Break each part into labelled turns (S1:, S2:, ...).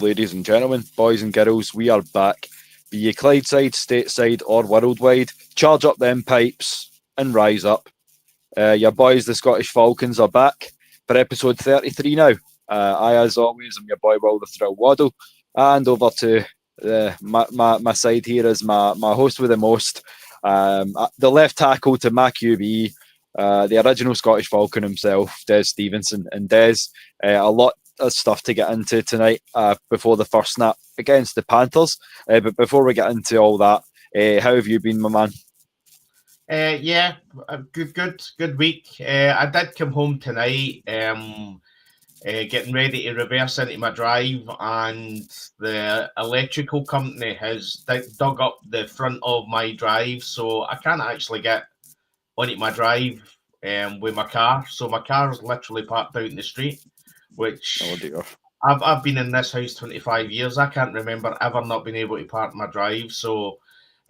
S1: Ladies and gentlemen, boys and girls, we are back. Be ye Clydeside, Stateside, or worldwide, charge up them pipes and rise up. Your boys, the Scottish Falcons, are back for episode 33 now. As always, I'm your boy, Will the Thrill Waddell, and over to my side here is my host with the most, the left tackle to my QB, the original Scottish Falcon himself, Des Stevenson. And Des, a lot of stuff to get into tonight before the first snap against the Panthers. But before we get into all that, how have you been, my man?
S2: Yeah, good week. I did come home tonight, getting ready to reverse into my drive, and the electrical company has dug up the front of my drive, so I can't actually get onto my drive with my car. So my car is literally parked out in the street, which I've been in this house 25 years. I can't remember ever not being able to park my drive. So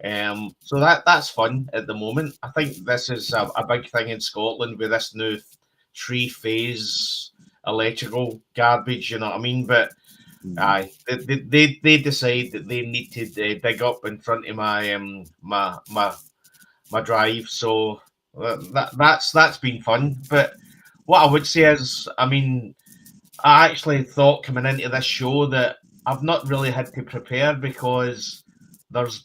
S2: that's fun at the moment. I think this is a big thing in Scotland with this new 3-phase electrical garbage. You know what I mean? But they decide that they need to dig up in front of my my drive. So that's been fun. But what I would say is, I mean, I actually thought coming into this show that I've not really had to prepare because there's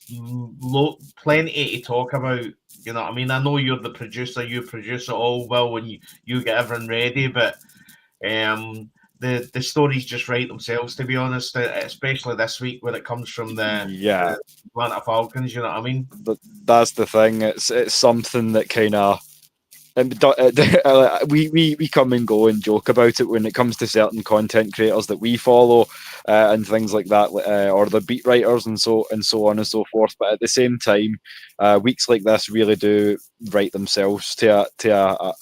S2: plenty to talk about. You know what I mean? I know you're the producer, you produce it all, Will, when you get everything ready, but the stories just write themselves, to be honest, especially this week when it comes from the Atlanta Falcons, you know what I mean?
S1: But that's the thing, it's something that kind of we come and go and joke about it when it comes to certain content creators that we follow and things like that, or the beat writers and so on and so forth. But at the same time, weeks like this really do write themselves to a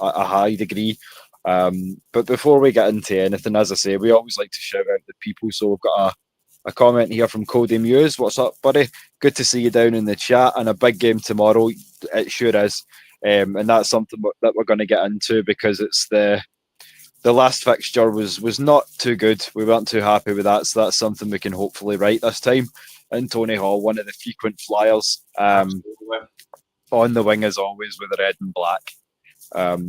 S1: high degree. But before we get into anything, as I say, we always like to shout out the people. So we've got a comment here from Cody Muse. What's up, buddy? Good to see you down in the chat. And a big game tomorrow. It sure is. And that's something that we're going to get into because it's the last fixture was not too good. We weren't too happy with that, so that's something we can hopefully right this time. And Tony Hall, one of the frequent flyers, on the wing as always with the red and black.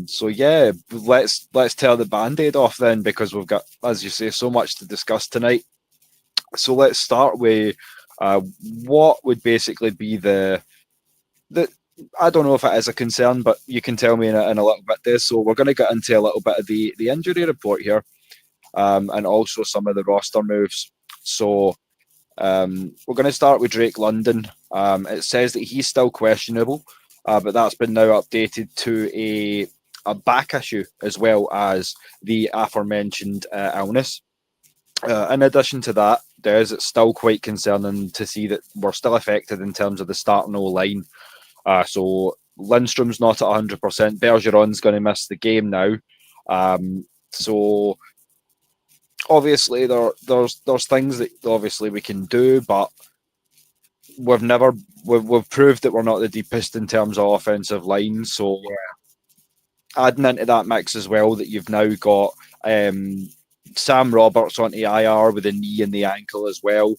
S1: So yeah, let's tear the band-aid off then, because we've got, as you say, so much to discuss tonight. So let's start with what would basically be the I don't know if it is a concern, but you can tell me in a little bit there. So we're going to get into a little bit of the injury report here, and also some of the roster moves. So we're going to start with Drake London. It says that he's still questionable, but that's been now updated to a back issue as well as the aforementioned illness. In addition to that, it's still quite concerning to see that we're still affected in terms of the starting O-line. So Lindstrom's not at 100%. Bergeron's going to miss the game now. So obviously there's things that obviously we can do, but we've proved that we're not the deepest in terms of offensive line. So adding into that mix as well that you've now got Sam Roberts onto IR with a knee and the ankle as well.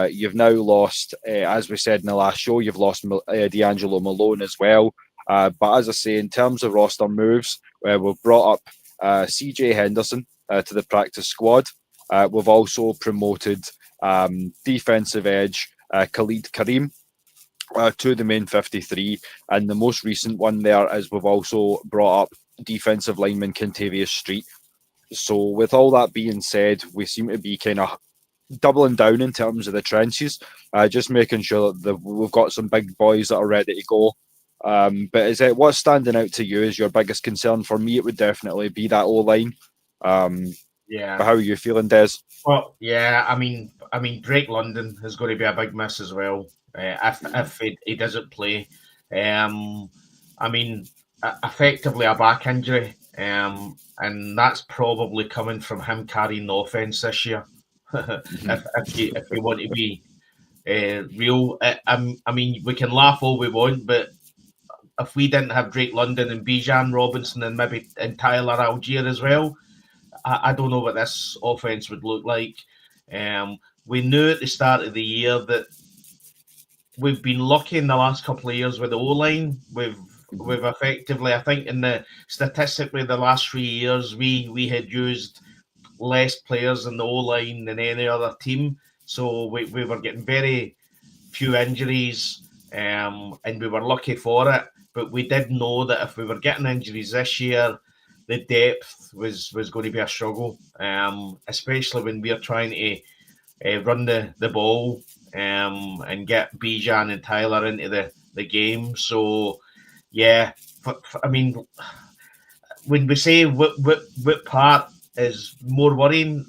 S1: You've now lost, as we said in the last show, you've lost D'Angelo Malone as well. But as I say, in terms of roster moves, we've brought up CJ Henderson to the practice squad. We've also promoted defensive edge Khalid Kareem to the main 53. And the most recent one there is we've also brought up defensive lineman Kentavious Street. So with all that being said, we seem to be kind of doubling down in terms of the trenches, just making sure that we've got some big boys that are ready to go. But what's standing out to you as your biggest concern? For me, it would definitely be that O-line. How are you feeling, Des?
S2: Well, yeah, I mean, Drake London is going to be a big miss as well if he doesn't play. I mean, effectively a back injury, and that's probably coming from him carrying the offense this year. if you want to be real, I mean, we can laugh all we want, but if we didn't have Drake London and Bijan Robinson and maybe Tyler Algier as well, I don't know what this offense would look like. We knew at the start of the year that we've been lucky in the last couple of years with the O-line. We've effectively, I think, statistically the last 3 years, we had used less players in the O-line than any other team. So we were getting very few injuries, and we were lucky for it. But we did know that if we were getting injuries this year, the depth was going to be a struggle, especially when we are trying to run the ball and get Bijan and Tyler into the game. So, yeah, I mean, when we say what part is more worrying,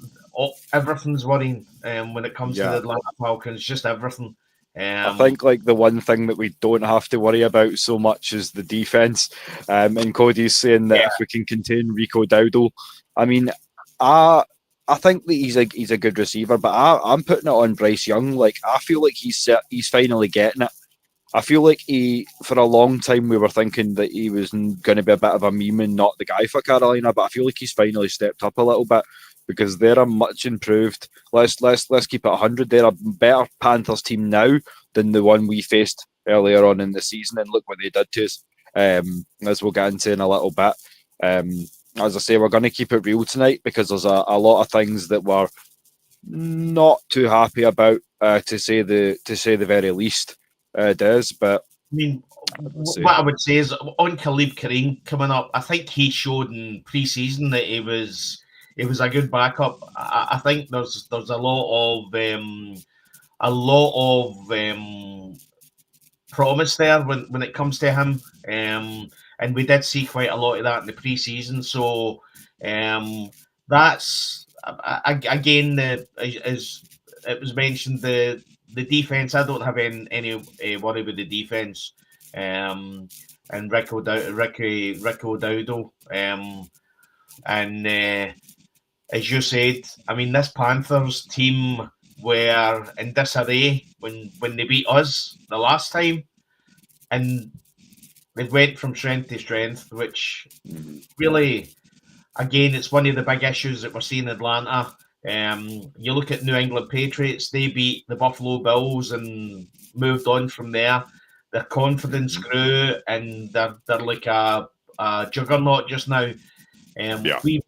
S2: everything's worrying when it comes to the Atlanta Falcons, just everything.
S1: I think like the one thing that we don't have to worry about so much is the defense. And Cody's saying that if we can contain Rico Dowdle, I mean, I think that he's a good receiver, but I'm putting it on Bryce Young. Like I feel like he's finally getting it. I feel like for a long time we were thinking that he was going to be a bit of a meme and not the guy for Carolina, but I feel like he's finally stepped up a little bit because they're a much improved. Let's keep it 100. They're a better Panthers team now than the one we faced earlier on in the season, and look what they did to us. As we'll get into in a little bit. As I say, we're going to keep it real tonight because there's a lot of things that we're not too happy about, to say the very least. Des, but
S2: I mean, what I would say is on Khalib Kareem coming up, I think he showed in pre-season that he was a good backup. I think there's a lot of promise there when it comes to him, and we did see quite a lot of that in the pre-season. So that's again, as it was mentioned, the defense. I don't have any worry with the defense, and Rico Dowdle, and as you said, I mean, this Panthers team were in disarray when they beat us the last time, and they went from strength to strength, which really, again, it's one of the big issues that we're seeing in Atlanta. You look at New England Patriots, they beat the Buffalo Bills and moved on from there. Their confidence grew, and they're like a juggernaut just now. We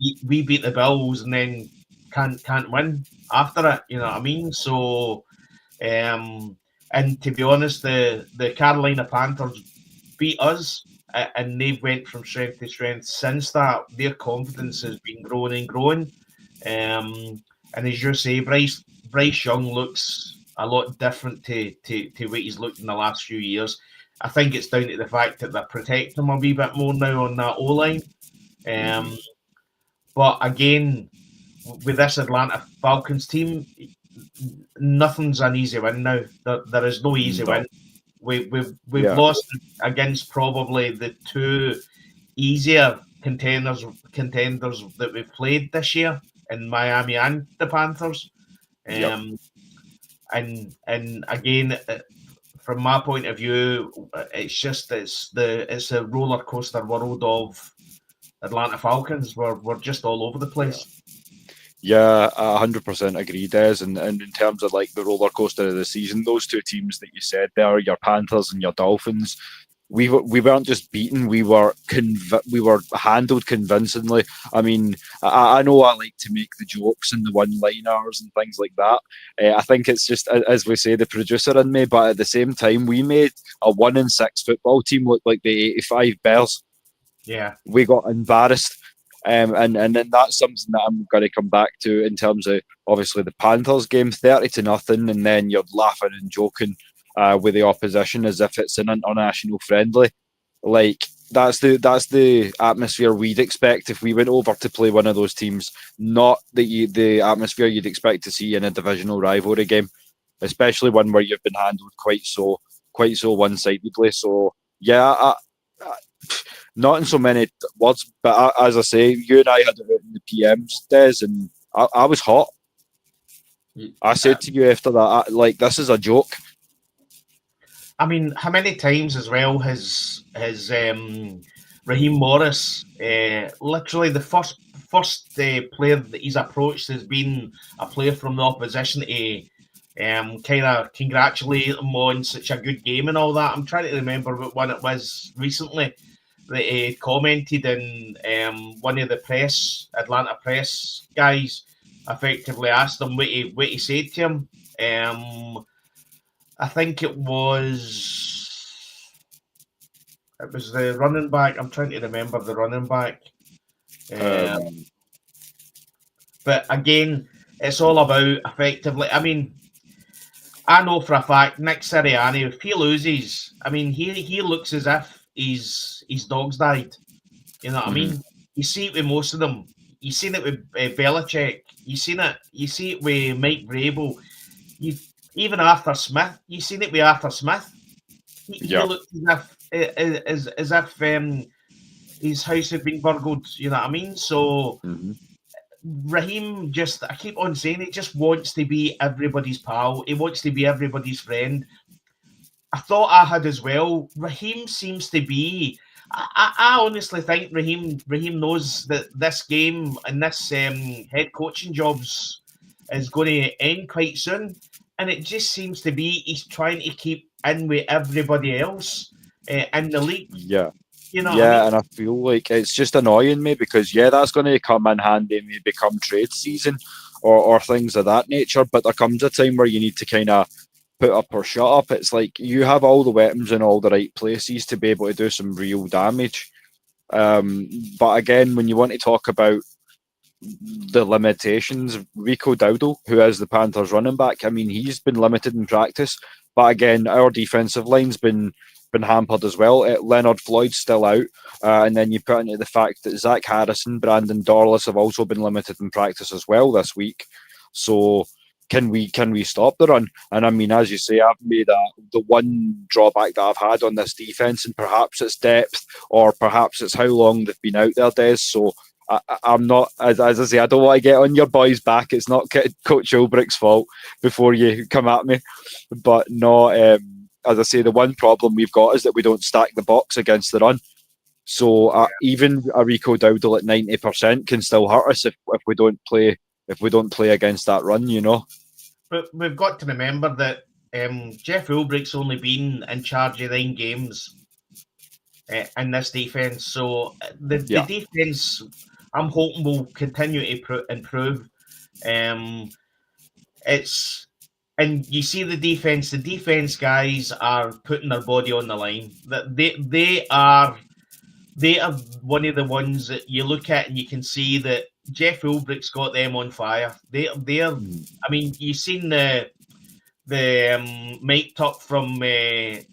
S2: beat the Bills and then can't win after it. You know what I mean? So, and to be honest, the Carolina Panthers beat us, and they've went from strength to strength since that. Their confidence has been growing and growing. And as you say, Bryce Young looks a lot different to what he's looked in the last few years. I think it's down to the fact that they're protecting him a wee bit more now on that O-line. But again, with this Atlanta Falcons team, nothing's an easy win now. There is no easy win. We've lost against probably the two easier contenders that we've played this year in Miami and the Panthers. And again, from my point of view, it's a roller coaster world of Atlanta Falcons. We're just all over the place.
S1: Yeah, 100% agree, Des. And in terms of like the roller coaster of the season, those two teams that you said there, your Panthers and your Dolphins, we weren't just beaten; we were handled convincingly. I mean, I know I like to make the jokes and the one-liners and things like that. I think it's just, as we say, the producer in me. But at the same time, we made a 1-6 football team look like the '85 Bears.
S2: Yeah,
S1: we got embarrassed. And then that's something that I'm going to come back to in terms of obviously the Panthers game, 30-0, and then you're laughing and joking with the opposition as if it's an international friendly. Like that's the atmosphere we'd expect if we went over to play one of those teams, not the atmosphere you'd expect to see in a divisional rivalry game, especially one where you've been handled quite so one-sidedly. So yeah, not in so many words, but as I say, you and I had it in the PMs, Des, and I was hot. I said to you after that, like, this is a joke.
S2: I mean, how many times as well has Raheem Morris, literally the first player that he's approached has been a player from the opposition to kind of congratulate him on such a good game and all that. I'm trying to remember what one it was recently that he commented, and one of the Atlanta press guys effectively asked him what he said to him. I think it was the running back. I'm trying to remember the running back. But again, it's all about effectively. I mean, I know for a fact Nick Sirianni, if he loses, I mean, he looks as if his dog's died. You know what I mean? You see it with most of them. You seen it with Belichick. You see it with Mike Vrabel. Even Arthur Smith. You seen it with Arthur Smith. He looks as if his house had been burgled. You know what I mean? So Raheem I keep on saying it, just wants to be everybody's pal. He wants to be everybody's friend. I thought I had as well. Raheem seems to be. I honestly think Raheem knows that this game and this head coaching jobs is going to end quite soon, and it just seems to be he's trying to keep in with everybody else in the league.
S1: Yeah.
S2: You know what I mean?
S1: And I feel like it's just annoying me because that's going to come in handy maybe come trade season or things of that nature. But there comes a time where you need to kind of put up or shut up. It's like you have all the weapons in all the right places to be able to do some real damage. But again, when you want to talk about the limitations, Rico Dowdle, who is the Panthers running back, I mean, he's been limited in practice. But again, our defensive line's been hampered as well. Leonard Floyd's still out, and then you put into the fact that Zach Harrison, Brandon Dorless have also been limited in practice as well this week. So can we stop the run? And I mean, as you say, I've made the one drawback that I've had on this defense, and perhaps it's depth, or perhaps it's how long they've been out there, Des. So I'm not, as I say, I don't want to get on your boys' back. It's not Coach Ulbricht's fault before you come at me, but no. As I say, the one problem we've got is that we don't stack the box against the run. So even a Rico Dowdle at 90% can still hurt us if we don't play against that run, you know.
S2: But we've got to remember that Jeff Ulbricht's only been in charge of 9 games in this defense. So the defense, I'm hoping, will continue to improve. And you see the defense guys are putting their body on the line. That they are one of the ones that you look at and you can see that Jeff Ulbricht's got them on fire. They're. I mean, you've seen the mic'd up from Jalen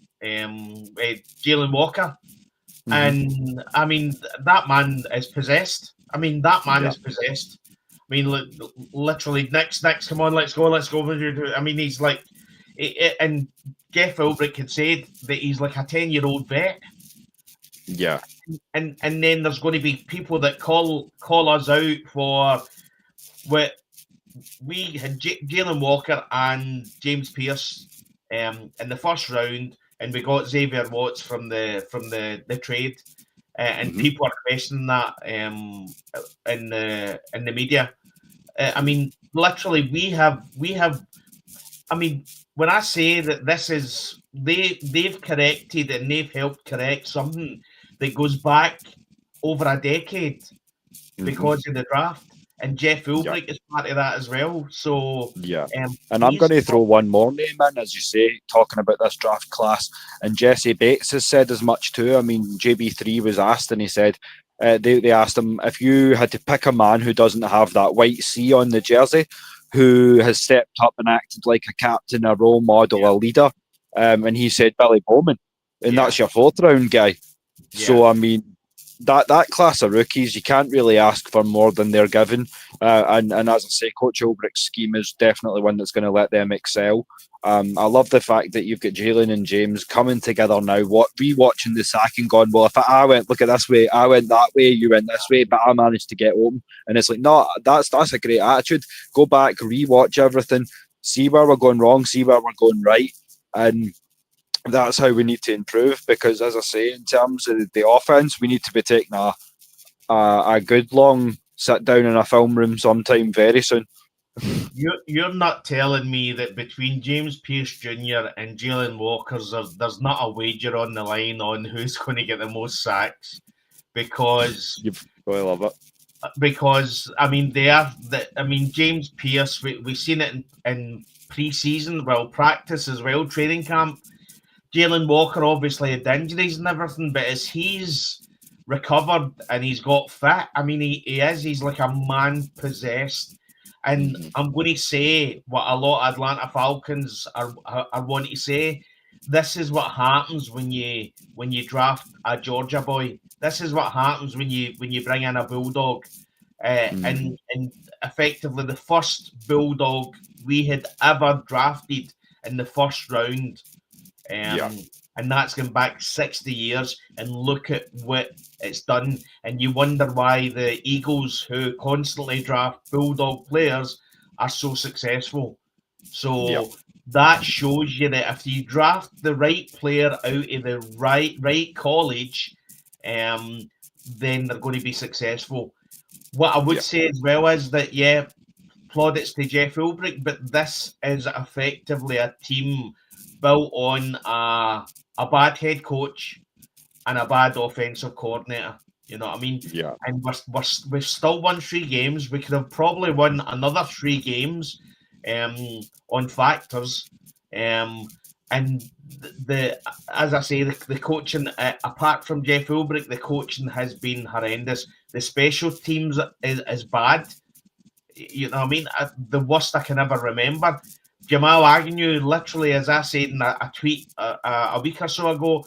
S2: Walker, and I mean that man is possessed. Is possessed. I mean, literally, next, come on, let's go. I mean, he's like, and Jeff Ulbricht had said that he's like a 10-year-old vet.
S1: Yeah.
S2: And then there's going to be people that call us out for what we had Jalen Walker and James Pearce in the first round, and we got Xavier Watts from the trade. And people are questioning that in the media. I mean, literally, we have. I mean, when I say that this is they've corrected and they've helped correct something that goes back over a decade because of the draft, and Jeff Ulbricht is part of that as well. So
S1: and I'm going to throw one more name in, as you say, talking about this draft class, and Jesse Bates has said as much too. I mean, JB3 was asked, and he said they asked him, if you had to pick a man who doesn't have that white C on the jersey, who has stepped up and acted like a captain, a role model, a leader, and he said Billy Bowman, and that's your 4th round guy. So I mean, that class of rookies, you can't really ask for more than they're given. And as I say, Coach Ulbricht's scheme is definitely one that's going to let them excel. I love the fact that you've got Jalen and James coming together now, rewatching the sack and going, well, if I went, look at this way, I went that way, you went this way, but I managed to get open. And it's like, no, that's a great attitude. Go back, rewatch everything, see where we're going wrong, see where we're going right. And that's how we need to improve, because, as I say, in terms of the offense, we need to be taking a good long sit down in a film room sometime very soon.
S2: You're not telling me that between James Pearce Jr. and Jalen Walker, there's not a wager on the line on who's going to get the most sacks, because
S1: You really love it.
S2: I mean James Pearce, we've seen it in pre-season, practice as well, training camp. Jalen Walker obviously had injuries and everything, but as he's recovered and he's got fit, I mean, he's like a man possessed. And I'm going to say what a lot of Atlanta Falcons are wanting to say. This is what happens when you draft a Georgia boy. This is what happens when you bring in a Bulldog. And effectively the first Bulldog we had ever drafted in the first round. And that's going back 60 years, and look at what it's done. And you wonder why the Eagles, who constantly draft Bulldog players, are so successful. So that shows you that if you draft the right player out of the right college, then they're going to be successful. What I would say as well is that, plaudits to Jeff Ulbrich, but this is effectively a team built on a bad head coach and a bad offensive coordinator. You know what I mean?
S1: Yeah.
S2: And we've still won 3 games. We could have probably won another 3 games on factors. And as I say, the coaching, apart from Jeff Ulbrich, the coaching has been horrendous. The special teams is bad. You know what I mean? The worst I can ever remember. Jamal Agnew, literally, as I said in a tweet a week or so ago,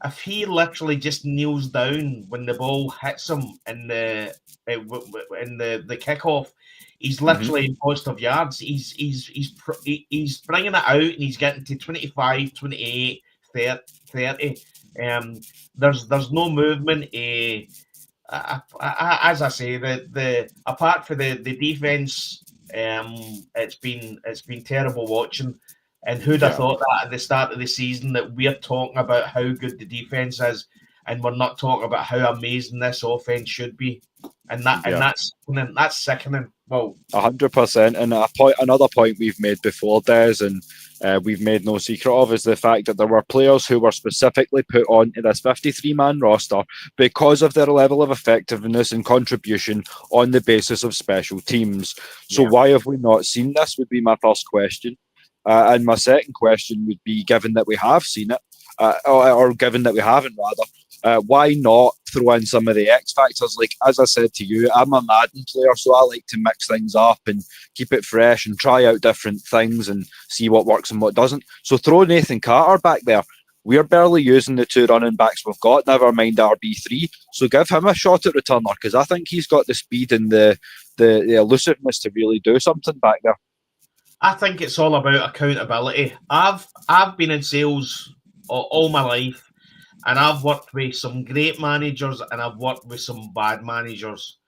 S2: if he literally just kneels down when the ball hits him in the kickoff, he's literally in positive yards. He's bringing it out, and he's getting to 25, 28, 30. There's no movement. As I say, the apart from the defense. It's been terrible watching, and who'd have thought that at the start of the season, that we're talking about how good the defense is, and we're not talking about how amazing this offense should be, and that's sickening. Well,
S1: 100%. And another point we've made before, Des, and we've made no secret of, is the fact that there were players who were specifically put onto this 53-man roster because of their level of effectiveness and contribution on the basis of special teams. So why have we not seen this, would be my first question. And my second question would be, given that we have seen it, or given that we haven't, rather, why not throw in some of the X factors? Like, as I said to you, I'm a Madden player, so I like to mix things up and keep it fresh and try out different things and see what works and what doesn't. So throw Nathan Carter back there. We're barely using the 2 running backs we've got, never mind RB3. So give him a shot at returner, because I think he's got the speed and the elusiveness to really do something back there.
S2: I think it's all about accountability. I've been in sales all my life, and I've worked with some great managers and I've worked with some bad managers.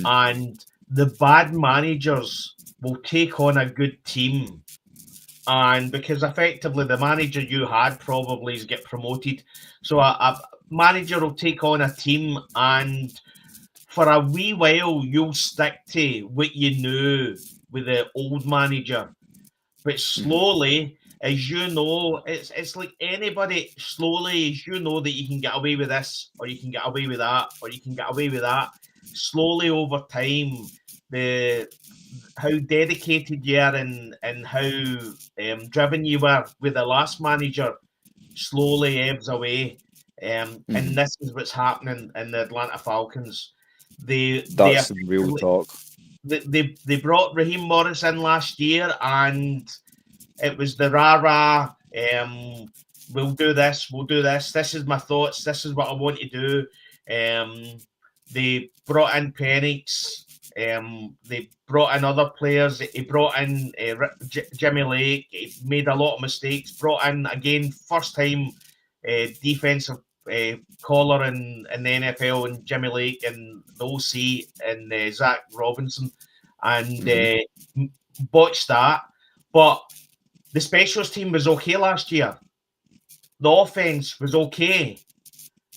S2: And the bad managers will take on a good team, and because effectively the manager you had probably is get promoted, so a manager will take on a team, and for a wee while you'll stick to what you knew with the old manager, but slowly, as you know, it's like anybody. Slowly, as you know that you can get away with this, or you can get away with that, or you can get away with that. Slowly over time, how dedicated you are and how driven you were with the last manager slowly ebbs away. And this is what's happening in the Atlanta Falcons.
S1: That's some real talk.
S2: They brought Raheem Morris in last year, and it was the rah-rah, we'll do this, this is my thoughts, this is what I want to do. They brought in Penix, they brought in other players, he brought in Jimmy Lake, he made a lot of mistakes, brought in, again, first time defensive caller in the NFL, and Jimmy Lake and the OC and Zach Robinson, and botched that. But the specials team was okay last year. the offense was okay.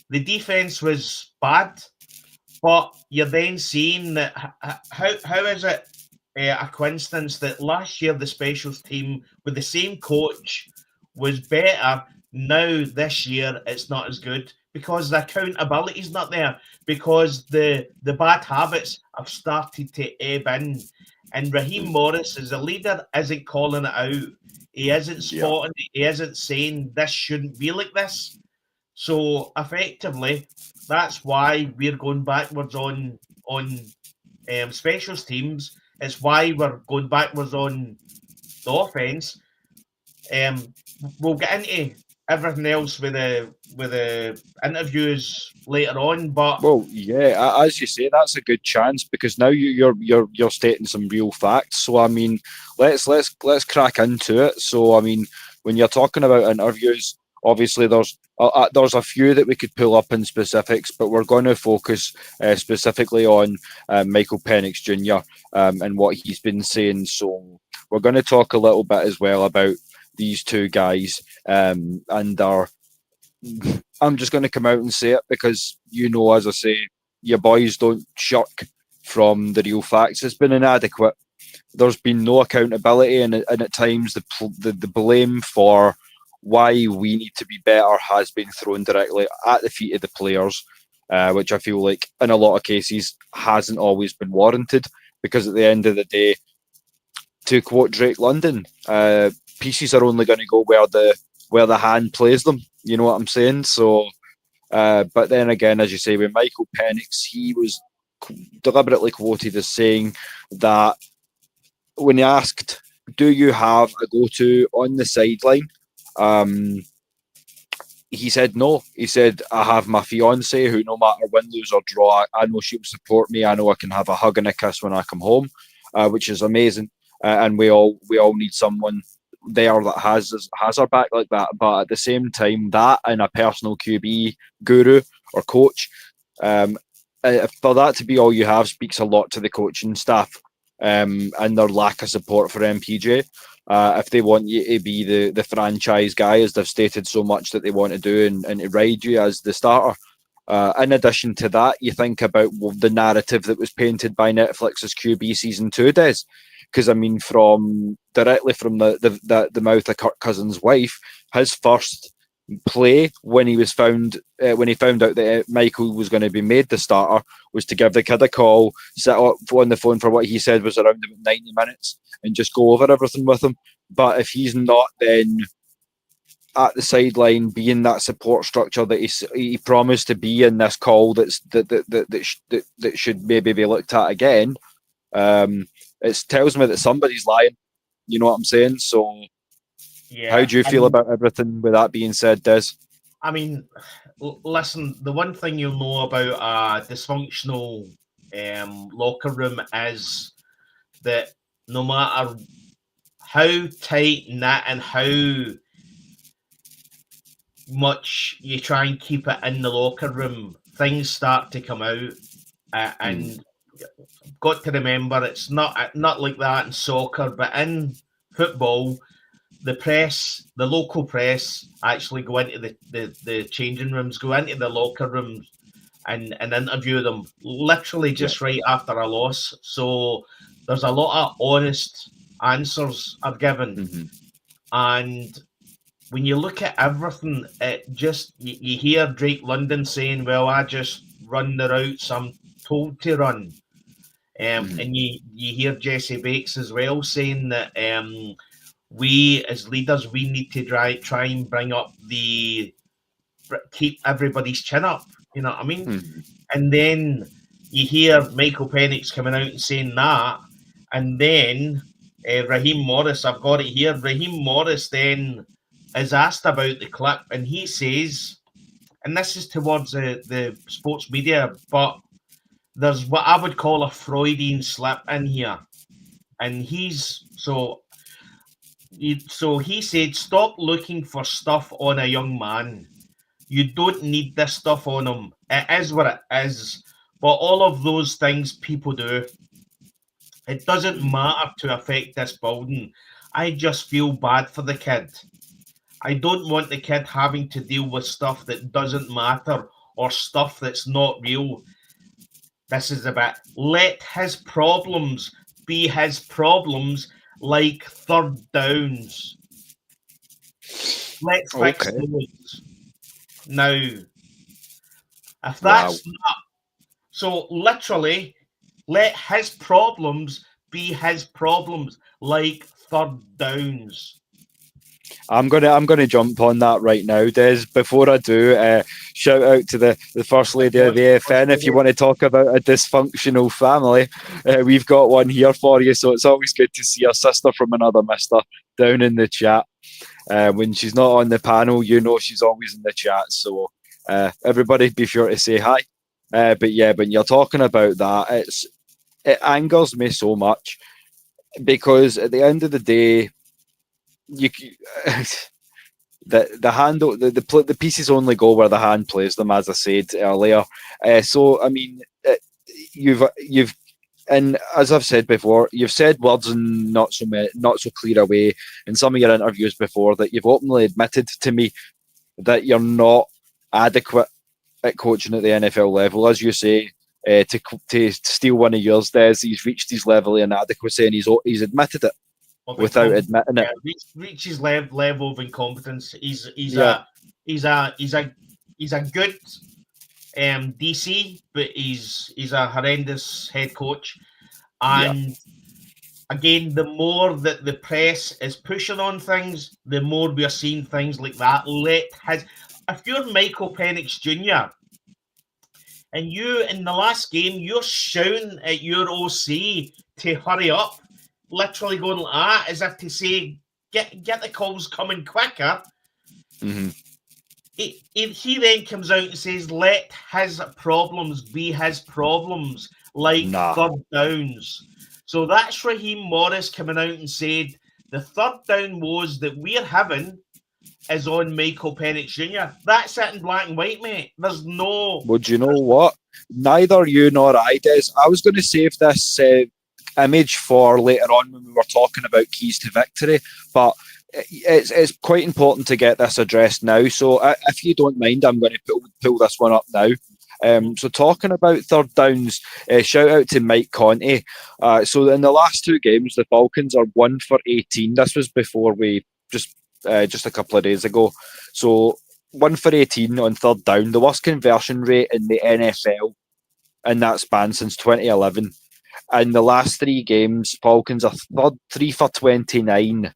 S2: The defense was bad, but you're then seeing that how is it a coincidence that last year the specials team with the same coach was better? Now this year it's not as good because the accountability is not there, because the bad habits have started to ebb in, and Raheem Morris as a leader isn't calling it out. He isn't spotting it. He isn't saying this shouldn't be like this. So effectively, that's why we're going backwards on specials teams. It's why we're going backwards on the offense. We'll get into everything else with the interviews later on, but
S1: well, yeah, as you say, that's a good chance because now you're stating some real facts. So I mean, let's crack into it. So I mean, when you're talking about interviews, obviously there's a few that we could pull up in specifics, but we're going to focus specifically on Michael Penix Jr. And what he's been saying. So we're going to talk a little bit as well about these two guys and our. I'm just going to come out and say it because, as I say, your boys don't shirk from the real facts. It's been inadequate. There's been no accountability, and at times the blame for why we need to be better has been thrown directly at the feet of the players, which I feel like in a lot of cases hasn't always been warranted. Because at the end of the day, to quote Drake London, pieces are only going to go where the hand plays them. You know what I'm saying? So, but then again, as you say, with Michael Penix, he was deliberately quoted as saying that when he asked, "Do you have a go-to on the sideline?" He said no. He said, "I have my fiance, who no matter win, lose or draw, I know she'll support me. I know I can have a hug and a kiss when I come home," which is amazing. And we all need someone there that has our back like that. But at the same time, that and a personal QB guru or coach, for that to be all you have speaks a lot to the coaching staff and their lack of support for MPJ. If they want you to be the franchise guy, as they've stated so much that they want to do, and to ride you as the starter. In addition to that, you think about the narrative that was painted by Netflix's QB season 2 days. Because I mean, directly from the mouth of Kirk Cousins' wife, his first play when he found out that Michael was going to be made the starter was to give the kid a call, sit up on the phone for what he said was around about 90 minutes, and just go over everything with him. But if he's not then at the sideline being that support structure that he promised to be in this call, that should maybe be looked at again. It tells me that somebody's lying. You know what I'm saying? So, yeah. How do you feel about everything with that being said, Des?
S2: I mean, listen, the one thing you'll know about a dysfunctional locker room is that no matter how tight knit and how much you try and keep it in the locker room, things start to come out, and got to remember it's not like that in soccer, but in football, the local press actually go into the changing rooms, go into the locker rooms and interview them literally just right after a loss. So there's a lot of honest answers are given. And when you look at everything, it just you hear Drake London saying, "Well, I just run the routes I'm told to run." And you hear Jesse Bakes as well saying that we as leaders, we need to try and bring up keep everybody's chin up. You know what I mean? And then you hear Michael Penix coming out and saying that, and then Raheem Morris, I've got it here. Raheem Morris then is asked about the clip, and he says, and this is towards the sports media, but there's what I would call a Freudian slip in here. And he said, "Stop looking for stuff on a young man. You don't need this stuff on him. It is what it is. But all of those things people do, it doesn't matter to affect this building. I just feel bad for the kid. I don't want the kid having to deal with stuff that doesn't matter or stuff that's not real. This is a bit. Let his problems be his problems, like third downs. Let's fix
S1: Okay.
S2: those. Now, if
S1: Wow.
S2: that's not so, literally, let his problems be his problems, like third downs.
S1: I'm gonna jump on that right now, Des. Before I do, shout out to the first lady of the AFN. If you want to talk about a dysfunctional family, we've got one here for you. So it's always good to see a sister from another mister down in the chat. When she's not on the panel, you know she's always in the chat. So everybody, be sure to say hi. But yeah, when you're talking about that, it angers me so much because at the end of the day, you the handle the pieces only go where the hand plays them, as I said earlier. So I mean, you've and as I've said before, you've said words in not so clear a way in some of your interviews before that you've openly admitted to me that you're not adequate at coaching at the NFL level, as you say. To steal one of yours, Des, he's reached his level of inadequacy, and he's admitted it without admitting it.
S2: Reach his level of incompetence. He's
S1: Yeah.
S2: a good DC, but he's a horrendous head coach. And again, the more that the press is pushing on things, the more we are seeing things like that. If you're Michael Penix Jr. and you in the last game, you're shouting at your OC to hurry up, literally going like that, as if to say, get the calls coming quicker.
S1: Mm-hmm.
S2: He then comes out and says, let his problems be his problems, like third downs. So that's Raheem Morris coming out and said, the third down woes that we're having is on Michael Penix Jr. That's it in black and white, mate. There's no...
S1: Well, do you know what? Neither you nor I, Des. I was going to save this image for later on when we were talking about keys to victory, but it's quite important to get this addressed now. So if you don't mind, I'm going to pull this one up now. So talking about third downs, shout out to Mike Conte. So in the last two games, the Falcons are 1 for 18. This was before we just a couple of days ago. So 1 for 18 on third down, the worst conversion rate in the NFL in that span since 2011. And the last three games, Falcons are 3 for 29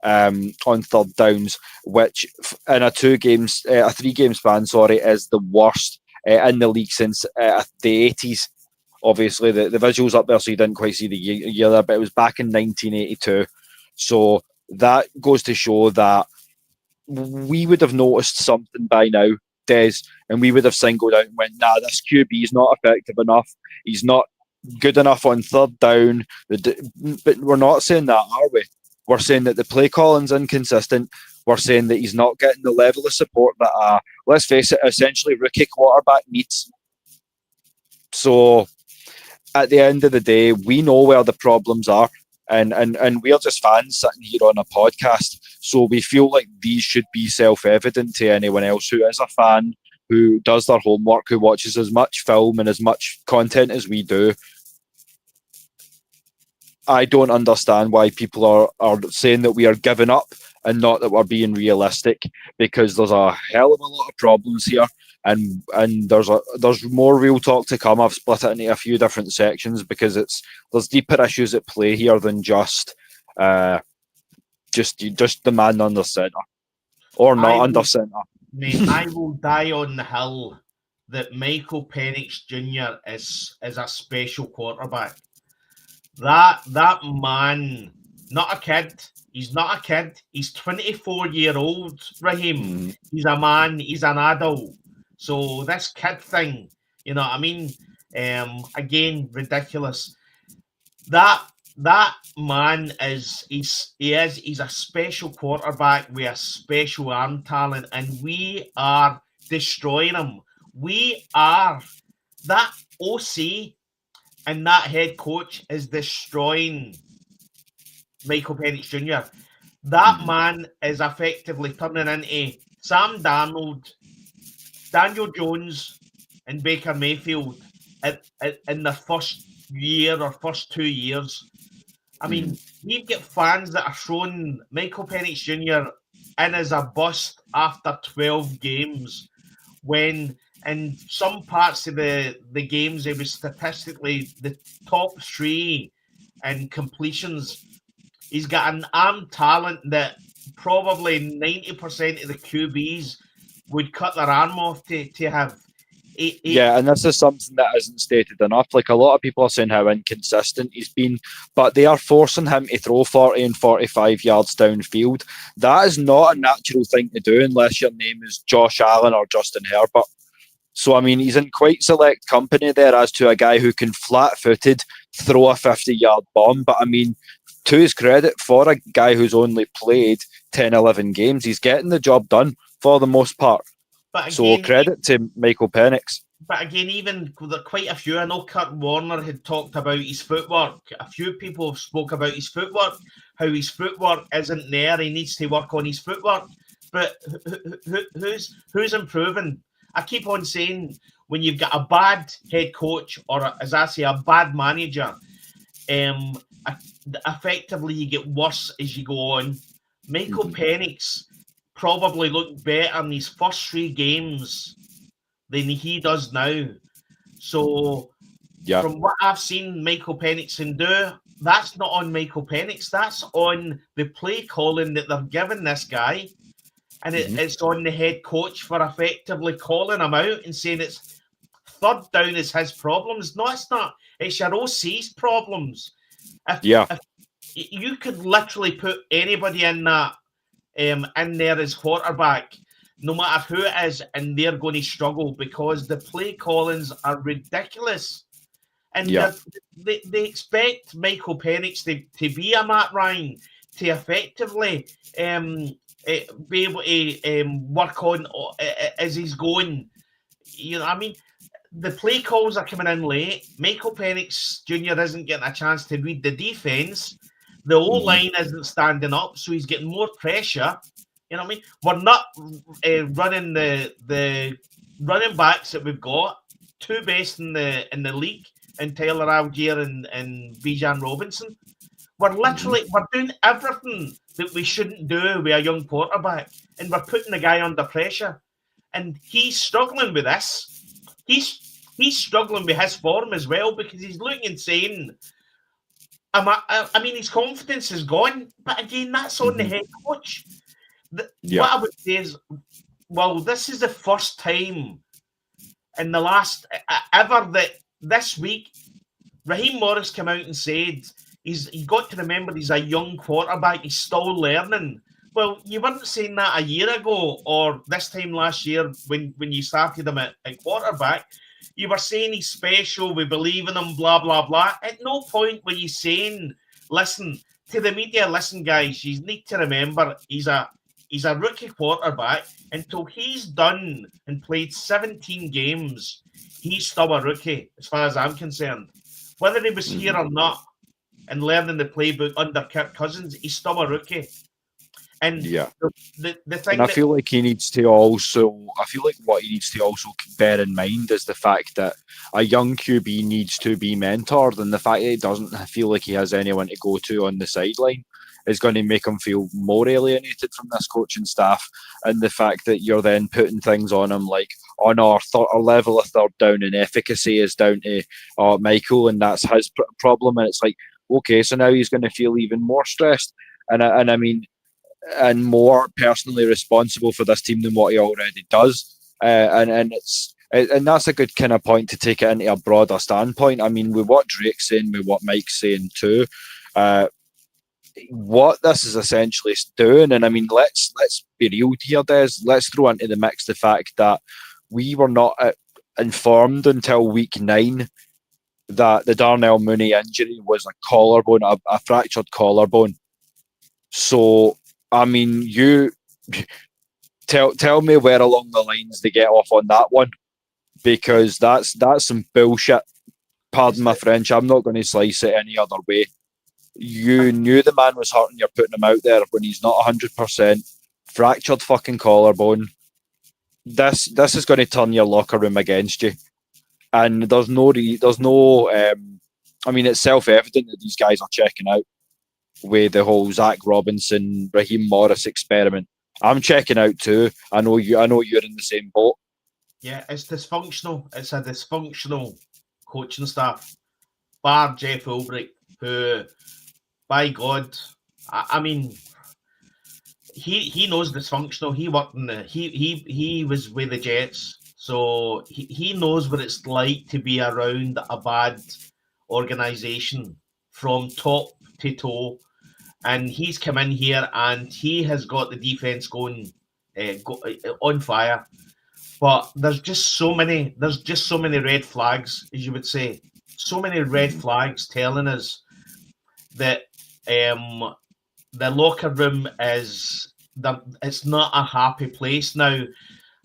S1: on third downs, which in a 3-game span, is the worst in the league since the 80s. Obviously, the visuals up there, so you didn't quite see the year there, but it was back in 1982. So that goes to show that we would have noticed something by now, Des, and we would have singled out and went, nah, this QB is not effective enough. He's not good enough on third down. But we're not saying that, are we? We're saying that the play calling's inconsistent. We're saying that he's not getting the level of support that let's face it, essentially rookie quarterback needs. So at the end of the day, we know where the problems are. And we're just fans sitting here on a podcast. So we feel like these should be self-evident to anyone else who is a fan, who does their homework, who watches as much film and as much content as we do. I don't understand why people are saying that we are giving up and not that we're being realistic, because there's a hell of a lot of problems here, and there's more real talk to come. I've split it into a few different sections because there's deeper issues at play here than just the man under centre or not under centre.
S2: Mate, I will die on the hill that Michael Penix Jr. is a special quarterback. That man, not a kid. He's not a kid. He's 24-year-old, Raheem. He's a man. He's an adult. So this kid thing, you know what I mean? Again, ridiculous. That man he's a special quarterback with a special arm talent, and we are destroying him. We are. That OC and that head coach is destroying Michael Penix Jr. That man is effectively turning into Sam Darnold, Daniel Jones, and Baker Mayfield in the first year or first 2 years. I mean, we've got fans that are showing Michael Penix Jr. in as a bust after 12 games, when in some parts of the games it was statistically the top 3 in completions. He's got an arm talent that probably 90% of the QBs would cut their arm off to have.
S1: Yeah, and this is something that isn't stated enough. Like, a lot of people are saying how inconsistent he's been, but they are forcing him to throw 40 and 45 yards downfield. That is not a natural thing to do unless your name is Josh Allen or Justin Herbert. So, I mean, he's in quite select company there as to a guy who can flat-footed throw a 50-yard bomb. But, I mean, to his credit, for a guy who's only played 10, 11 games, he's getting the job done for the most part. But again, so credit to Michael Penix.
S2: But again, even quite a few, I know Kurt Warner had talked about his footwork. A few people spoke about his footwork, how his footwork isn't there. He needs to work on his footwork. But who's improving? I keep on saying, when you've got a bad head coach or, as I say, a bad manager, effectively you get worse as you go on. Michael Penix probably looked better in his first 3 games than he does now. So, from what I've seen Michael Penix do, that's not on Michael Penix. That's on the play calling that they're giving this guy. And it's on the head coach for effectively calling him out and saying it's third down is his problems. No, it's not. It's your OC's problems. If you could literally put anybody in that in there as quarterback, no matter who it is, and they're going to struggle because the play callings are ridiculous. And they expect Michael Penix to be a Matt Ryan, to effectively be able to work on as he's going. You know, I mean, the play calls are coming in late. Michael Penix Jr. isn't getting a chance to read the defense. The O-line isn't standing up, so he's getting more pressure. You know what I mean? We're not running the running backs that we've got, 2 best in the league, and Taylor Algier and Bijan Robinson. We're literally we're doing everything that we shouldn't do with a young quarterback, and we're putting the guy under pressure. And he's struggling with this. He's struggling with his form as well, because he's looking and saying, I mean, his confidence is gone. But again, that's on the head coach. What I would say is, well, this is the first time in the last ever that this week, Raheem Morris came out and said he's got to remember he's a young quarterback. He's still learning. Well, you weren't saying that a year ago or this time last year when you started him at quarterback. You were saying he's special, we believe in him, blah, blah, blah. At no point were you saying, listen, to the media, listen, guys, you need to remember he's a rookie quarterback. Until he's done and played 17 games, he's still a rookie, as far as I'm concerned. Whether he was here or not and learning the playbook under Kirk Cousins, he's still a rookie. And the thing,
S1: and I feel like he needs to also. I feel like what he needs to also bear in mind is the fact that a young QB needs to be mentored, and the fact that he doesn't feel like he has anyone to go to on the sideline is going to make him feel more alienated from this coaching staff. And the fact that you're then putting things on him like, on our level of third down and efficacy is down to Michael, and that's his problem. And it's like, okay, so now he's going to feel even more stressed. And I mean, and more personally responsible for this team than what he already does. And that's a good kind of point to take it into a broader standpoint. I mean, with what Drake's saying, with what Mike's saying too, what this is essentially doing, and I mean, let's be real here, Des. Let's throw into the mix the fact that we were not informed until week 9 that the Darnell Mooney injury was a collarbone, a fractured collarbone. So, I mean, you tell me where along the lines they get off on that one, because that's some bullshit. Pardon my French. I'm not going to slice it any other way. You knew the man was hurting. You're putting him out there when he's not 100%. Fractured fucking collarbone. This is going to turn your locker room against you. And there's no. I mean, it's self-evident that these guys are checking out with the whole Zach Robinson, Raheem Morris experiment. I'm checking out too. I know you're in the same boat.
S2: Yeah, it's dysfunctional. It's a dysfunctional coaching staff. Bar Jeff Ulbrich, who, by God, I mean, he knows dysfunctional. He worked in he was with the Jets, so he knows what it's like to be around a bad organization from top to toe. And he's come in here and he has got the defense going on fire. But there's just so many red flags, as you would say. So many red flags telling us that the locker room it's not a happy place. Now,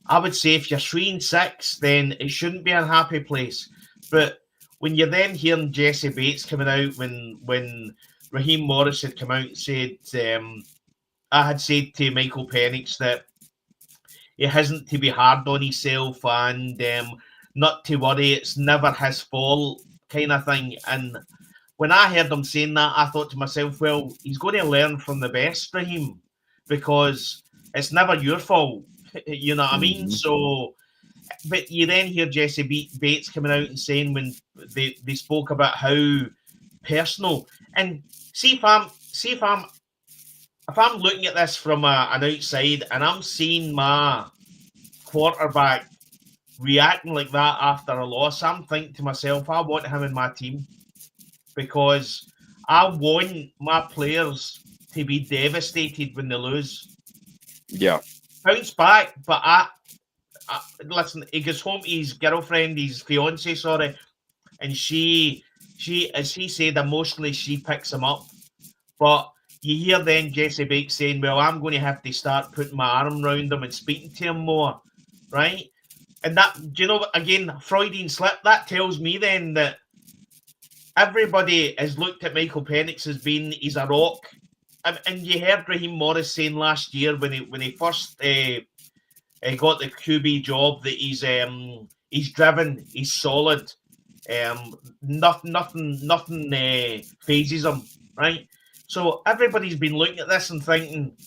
S2: I would say if you're 3-6, then it shouldn't be a happy place. But when you're then hearing Jesse Bates coming out when Raheem Morris had come out and said, I had said to Michael Penix that he hasn't to be hard on himself and not to worry, it's never his fault kind of thing. And when I heard him saying that, I thought to myself, well, he's going to learn from the best, Raheem, because it's never your fault. You know what I mean? So, but you then hear Jesse Bates coming out and saying when they spoke about how personal. And see if I'm looking at this from an outside and I'm seeing my quarterback reacting like that after a loss, I'm thinking to myself, I want him in my team because I want my players to be devastated when they lose.
S1: Yeah.
S2: Bounce back, but I listen, he goes home to his girlfriend, his fiance, and she, as he said, emotionally, she picks him up. But you hear then Jesse Bates saying, well, I'm going to have to start putting my arm around him and speaking to him more, right? And that, do you know, again, Freudian slip, that tells me then that everybody has looked at Michael Penix as being, he's a rock. And you heard Raheem Morris saying last year when he first got the QB job that he's driven, he's solid. Nothing phases him, right? So everybody's been looking at this and thinking,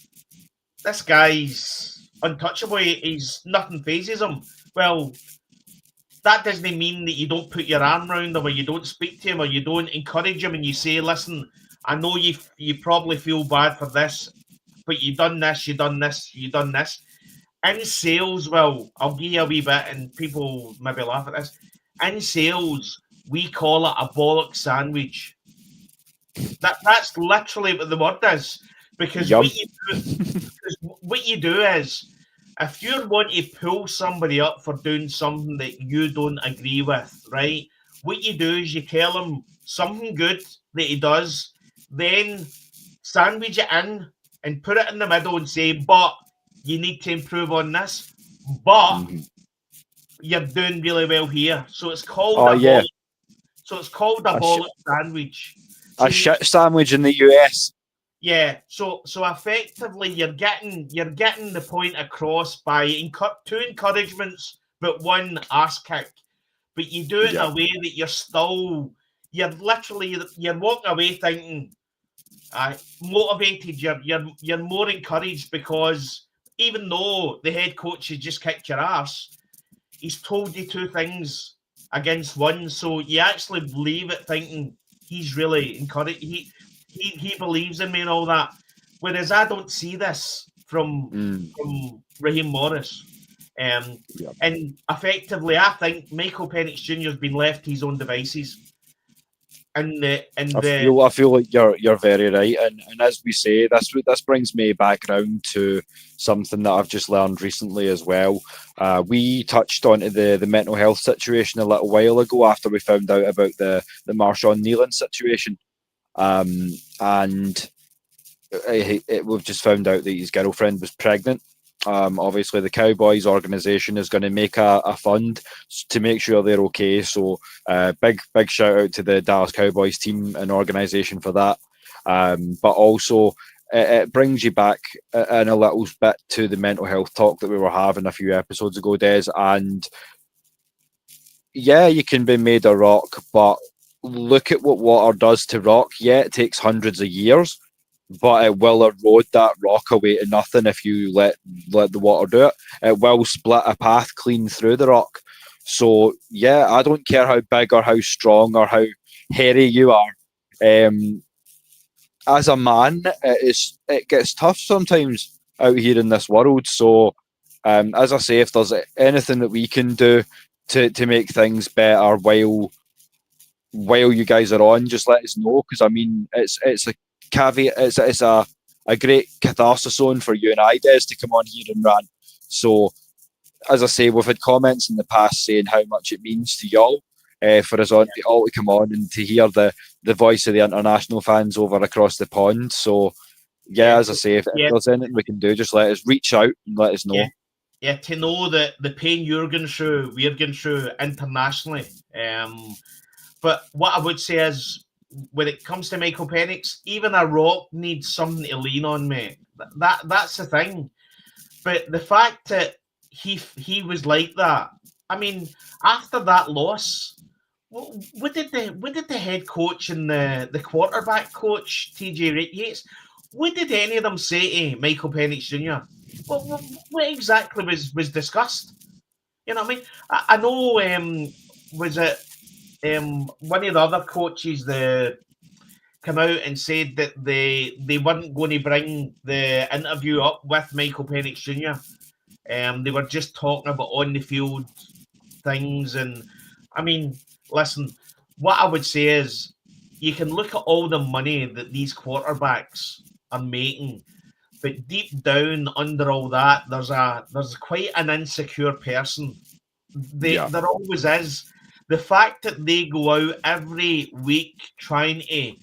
S2: this guy's untouchable. He's nothing phases him. Well, that doesn't mean that you don't put your arm around him or you don't speak to him or you don't encourage him and you say, listen, I know you probably feel bad for this, but you done this. In sales, well, I'll give you a wee bit and people maybe laugh at this. In sales, we call it a bollock sandwich. That's literally what the word is. Because what you do is, if you want to pull somebody up for doing something that you don't agree with, right? What you do is you tell them something good that he does, then sandwich it in and put it in the middle and say, but you need to improve on this, but you're doing really well here. So it's called bollock sandwich.
S1: A shit sandwich in the US.
S2: Yeah, so effectively you're getting the point across by two encouragements, but one ass kick. But you do it in a way that you're walking away thinking, motivated. You're more encouraged because even though the head coach has just kicked your ass, he's told you two things against one, so you actually believe it, thinking he's really encouraged. He believes in me and all that. Whereas I don't see this from Raheem Morris. And effectively, I think Michael Penix Jr. has been left to his own devices. I
S1: feel like you're very right, and as we say, this brings me back around to something that I've just learned recently as well. We touched on the mental health situation a little while ago after we found out about the Marshawn Nealon situation, and we've just found out that his girlfriend was pregnant. Obviously, the Cowboys organization is going to make a fund to make sure they're okay. So, big shout out to the Dallas Cowboys team and organization for that. but also it brings you back in a little bit to the mental health talk that we were having a few episodes ago, Des. And yeah, you can be made of rock, but look at what water does to rock. Yeah, it takes hundreds of years, but it will erode that rock away to nothing if you let the water do it. It will split a path clean through the rock. So yeah, I don't care how big or how strong or how hairy you are. As a man, it gets tough sometimes out here in this world. So as I say, if there's anything that we can do to make things better while you guys are on, just let us know. Because I mean, it's a caveat. It's a great catharsis zone for you and I, Des, to come on here and rant. So as I say, we've had comments in the past saying how much it means to y'all for us all to come on and to hear the voice of the international fans over across the pond. So yeah, as I say, if there's anything we can do, just let us reach out and let us know.
S2: Yeah, to know that the pain you're going through, we're going through internationally. But what I would say is, when it comes to Michael Penix, even a rock needs something to lean on, mate. That's the thing. But the fact that he was like that, I mean, after that loss, what did the head coach and the quarterback coach, TJ Yates, what did any of them say to Michael Penix Jr.? What exactly was discussed? You know what I mean? I know, was it one of the other coaches come out and said that they weren't going to bring the interview up with Michael Penix Jr. They were just talking about on the field things. And I mean, listen, what I would say is, you can look at all the money that these quarterbacks are making, but deep down under all that, there's quite an insecure person. There always is. The fact that they go out every week trying to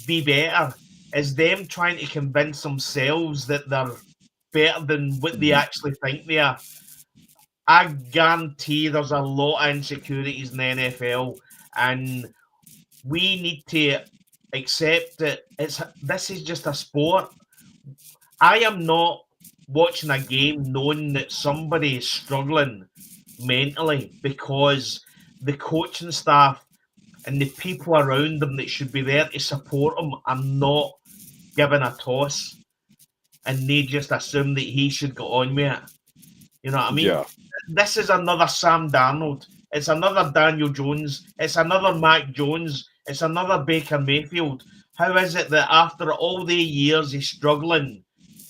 S2: be better is them trying to convince themselves that they're better than what they actually think they are. I guarantee there's a lot of insecurities in the NFL, and we need to accept that this is just a sport. I am not watching a game knowing that somebody is struggling mentally because the coaching staff and the people around them that should be there to support him are not given a toss, and they just assume that he should go on with it. You know what I mean?
S1: Yeah.
S2: This is another Sam Darnold. It's another Daniel Jones. It's another Mac Jones. It's another Baker Mayfield. How is it that after all the years he's struggling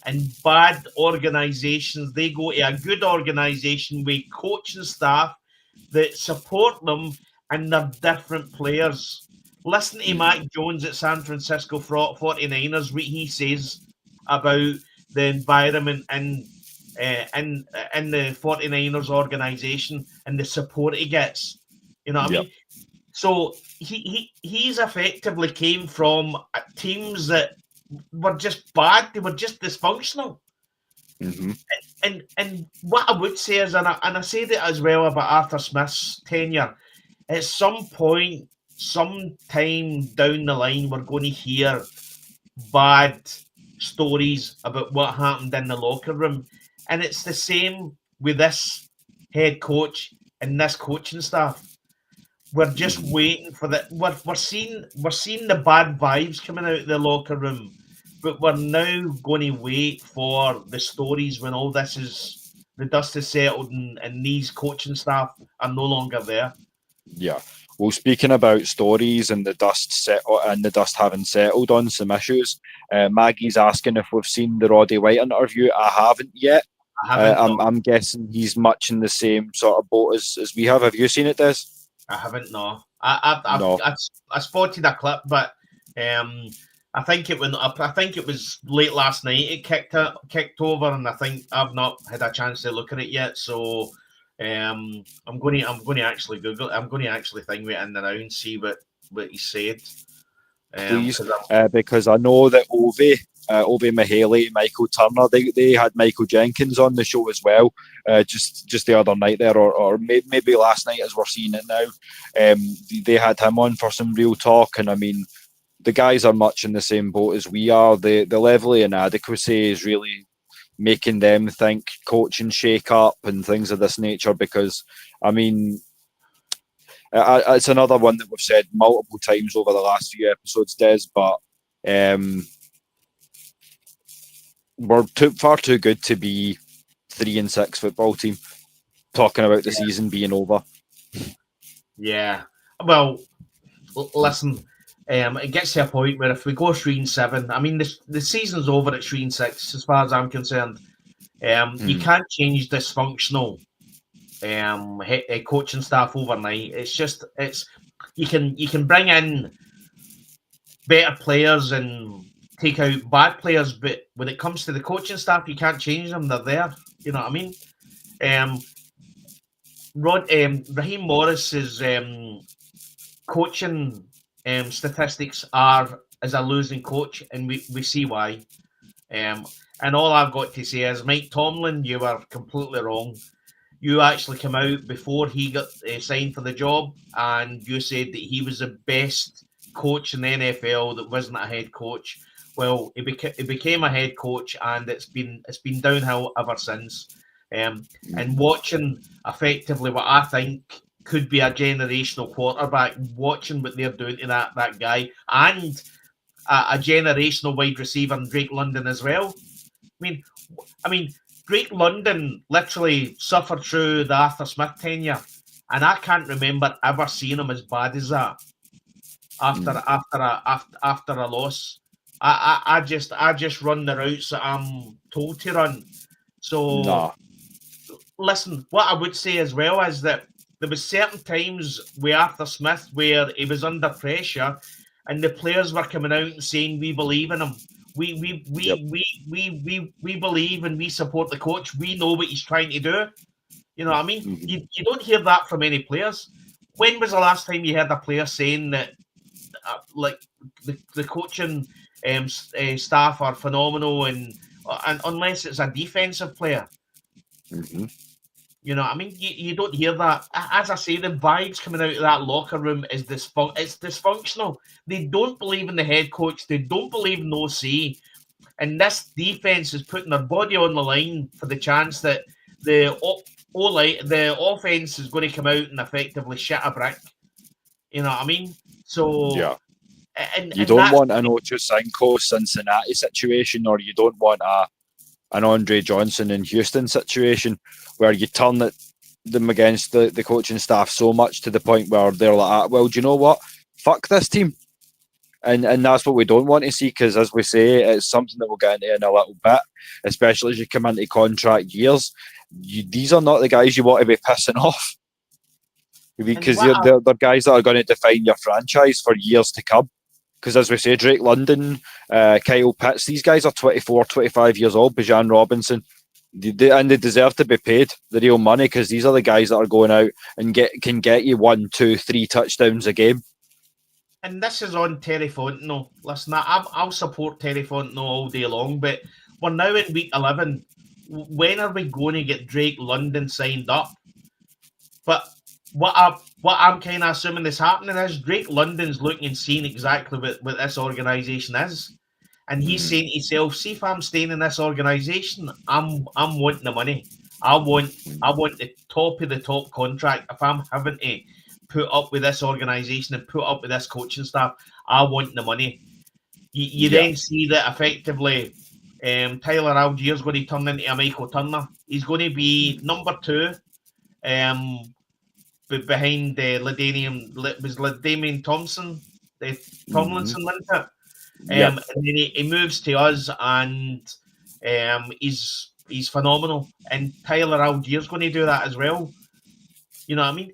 S2: in bad organisations, they go to a good organisation with coaching staff that support them, and they're different players? Listen to Mac Jones at San Francisco 49ers, what he says about the environment and in the 49ers organisation and the support he gets. You know what I mean? So he's effectively came from teams that were just bad. They were just dysfunctional.
S1: Mm-hmm.
S2: And what I would say is, and I say that as well about Arthur Smith's tenure, at some point, sometime down the line, we're going to hear bad stories about what happened in the locker room. And it's the same with this head coach and this coaching staff. We're just waiting for the. We're seeing the bad vibes coming out of the locker room, but we're now going to wait for the stories when all this is, the dust is settled and these coaching staff are no longer there.
S1: Yeah. Well, speaking about stories and the dust having settled on some issues, Maggie's asking if we've seen the Roddy White interview. I haven't yet. I'm guessing he's much in the same sort of boat as we have. Have you seen it, Des?
S2: I haven't. No, I spotted a clip, but I think it was late last night. It kicked over, and I think I've not had a chance to look at it yet. So I'm going to actually Google. I'm going to actually think it in there now and see what he said.
S1: Please, because I know that Ovi Mahaley, Michael Turner, they had Michael Jenkins on the show as well, just the other night there, or maybe last night as we're seeing it now. They had him on for some real talk, and I mean, the guys are much in the same boat as we are. The level of inadequacy is really making them think coaching shake up and things of this nature, because, I mean, it's another one that we've said multiple times over the last few episodes, Des, but we're far too good to be 3-6 football team, talking about the season being over.
S2: Yeah. Well, listen, it gets to a point where if we go 3-7, I mean, the season's over at 3-6, as far as I'm concerned. You can't change dysfunctional coaching staff overnight. You can bring in better players and take out bad players, but when it comes to the coaching staff, you can't change them. They're there. You know what I mean? Raheem Morris's coaching statistics are as a losing coach, and we see why. And all I've got to say is, Mike Tomlin, you were completely wrong. You actually came out before he got signed for the job, and you said that he was the best coach in the NFL that wasn't a head coach. Well, he became a head coach, and it's been downhill ever since. And watching effectively what I think could be a generational quarterback, watching what they're doing to that guy, and a generational wide receiver in Drake London as well. I mean, Drake London literally suffered through the Arthur Smith tenure, and I can't remember ever seeing him as bad as that after a loss. I just run the routes that I'm told to run. So, Listen, what I would say as well is that there was certain times with Arthur Smith where he was under pressure, and the players were coming out and saying, "We believe in him. We believe and we support the coach. We know what he's trying to do." You know what I mean? You don't hear that from any players. When was the last time you heard a player saying that, like, the coaching staff are phenomenal, and unless it's a defensive player? You know what I mean? You don't hear that. As I say, the vibes coming out of that locker room is it's dysfunctional. They don't believe in the head coach. They don't believe in OC. And this defense is putting their body on the line for the chance that the offense is going to come out and effectively shit a brick. You know what I mean? So
S1: yeah. You don't want an Ocho Cinco Cincinnati situation, or you don't want an Andre Johnson in Houston situation where you turn them against the coaching staff so much to the point where they're like, well, do you know what? Fuck this team. And that's what we don't want to see, because, as we say, it's something that we'll get into in a little bit, especially as you come into contract years. These are not the guys you want to be pissing off, because they're guys that are going to define your franchise for years to come. Because, as we say, Drake London, Kyle Pitts, these guys are 24, 25 years old, Bijan Robinson, and they deserve to be paid the real money, because these are the guys that are going out and can get you 1, 2, 3 touchdowns a game.
S2: And this is on Terry Fontenot. Listen, I'll support Terry Fontenot all day long, but we're now in week 11. When are we going to get Drake London signed up? But what I'm kind of assuming is happening is Drake London's looking and seeing exactly what this organisation is. And he's saying to himself, see, if I'm staying in this organisation, I'm wanting the money. I want the top of the top contract. If I'm having to put up with this organisation and put up with this coaching staff, I want the money. You then see that effectively Tyler Allgeier's going to turn into a Michael Turner. He's going to be number 2 behind LaDainian Tomlinson, wasn't it? And then he moves to us, and he's phenomenal. And Tyler Allgeier's going to do that as well. You know what I mean?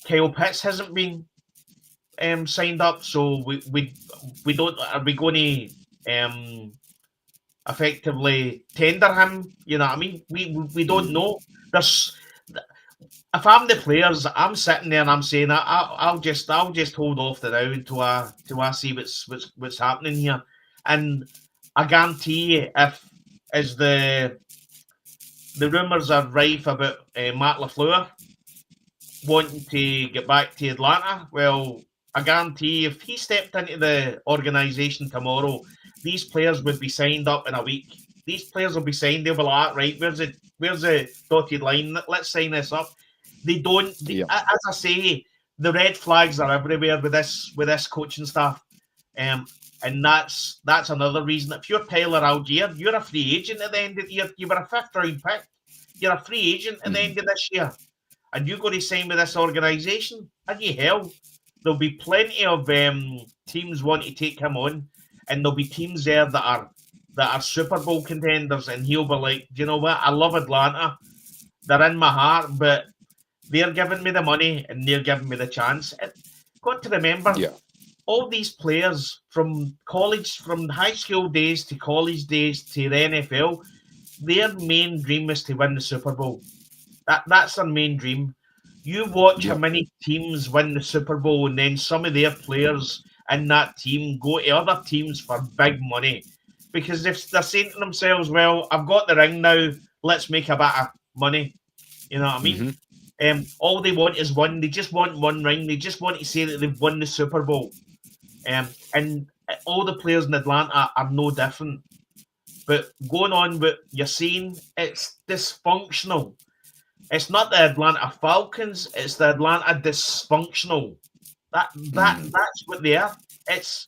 S2: Kyle Pitts hasn't been signed up, so we don't. Are we going to effectively tender him? You know what I mean? We don't know. If I'm the players, I'm sitting there and I'm saying I'll just hold off the now until I see what's happening here. And I guarantee you, if as the rumours are rife about Matt LaFleur wanting to get back to Atlanta, well, I guarantee if he stepped into the organisation tomorrow, these players would be signed up in a week. These players will be signed. They'll be like, right, where's the dotted line? Let's sign this up. They don't. As I say, the red flags are everywhere with this coaching staff, and that's another reason. If you're Tyler Algier, you're a free agent at the end of the year. You were a 5th round pick. You're a free agent at the end of this year, and you're going to sign with this organisation. Are you hell? There'll be plenty of teams want to take him on, and there'll be teams there that are Super Bowl contenders, and he'll be like, do you know what? I love Atlanta. They're in my heart, but they're giving me the money and they're giving me the chance. Got to remember, all these players from college, from high school days to college days to the NFL, their main dream is to win the Super Bowl. That's their main dream. You watch how many teams win the Super Bowl, and then some of their players in that team go to other teams for big money. Because if they're saying to themselves, well, I've got the ring now, let's make a bit of money. You know what I mean? All they want is one. They just want one ring. They just want to say that they've won the Super Bowl. And all the players in Atlanta are no different. But going on what you're saying, it's dysfunctional. It's not the Atlanta Falcons, it's the Atlanta dysfunctional. That's what they are. It's,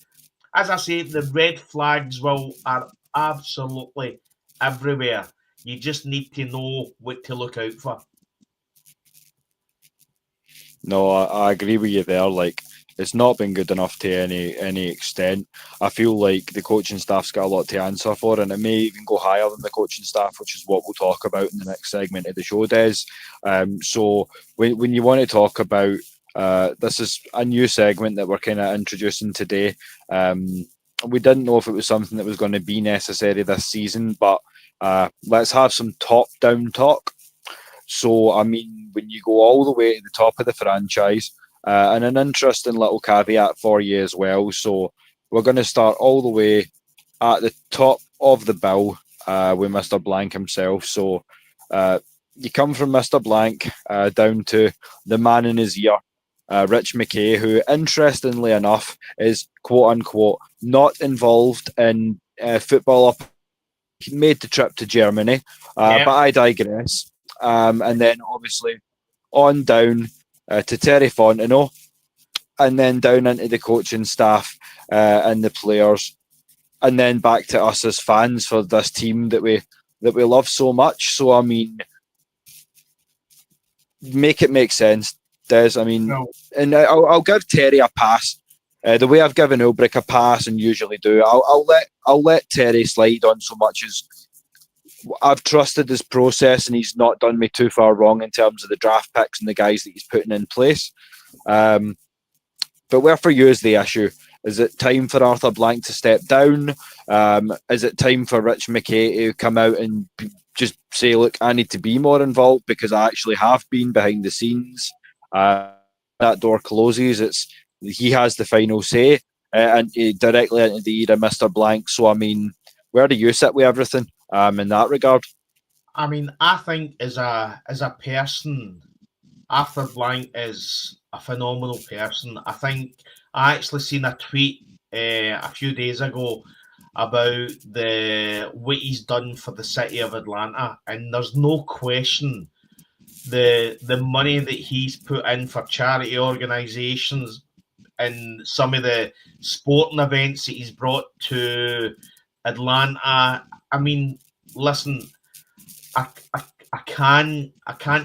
S2: as I say, the red flags are absolutely everywhere. You just need to know what to look out for.
S1: No, I agree with you there. Like, it's not been good enough to any extent. I feel like the coaching staff's got a lot to answer for, and it may even go higher than the coaching staff, which is what we'll talk about in the next segment of the show, Des. So when you want to talk about, this is a new segment that we're kind of introducing today. We didn't know if it was something that was going to be necessary this season, but let's have some top-down talk. So, I mean, when you go all the way to the top of the franchise, and an interesting little caveat for you as well. So, we're going to start all the way at the top of the bill with Mr. Blank himself. So, you come from Mr. Blank down to the man in his ear, Rich McKay, who, interestingly enough, is quote-unquote not involved in football. He made the trip to Germany, but I digress. And then, obviously, on down to Terry Fontenot, and then down into the coaching staff and the players, and then back to us as fans for this team that we love so much. So, I mean, make it make sense, Des. I mean, and I'll give Terry a pass. The way I've given Ulbrich a pass and usually do, I'll let Terry slide on so much as I've trusted his process, and he's not done me too far wrong in terms of the draft picks and the guys that he's putting in place. But where for you is the issue? Is it time for Arthur Blank to step down? Is it time for Rich McKay to come out and just say, look, I need to be more involved because I actually have been behind the scenes? That door closes. He has the final say, and directly into the ear of Mr. Blank. So, I mean, where do you sit with everything in that regard?
S2: I mean, I think as a person, Arthur Blank is a phenomenal person. I think I actually seen a tweet a few days ago about what he's done for the city of Atlanta, and there's no question the money that he's put in for charity organisations and some of the sporting events that he's brought to Atlanta. I mean, listen, I can't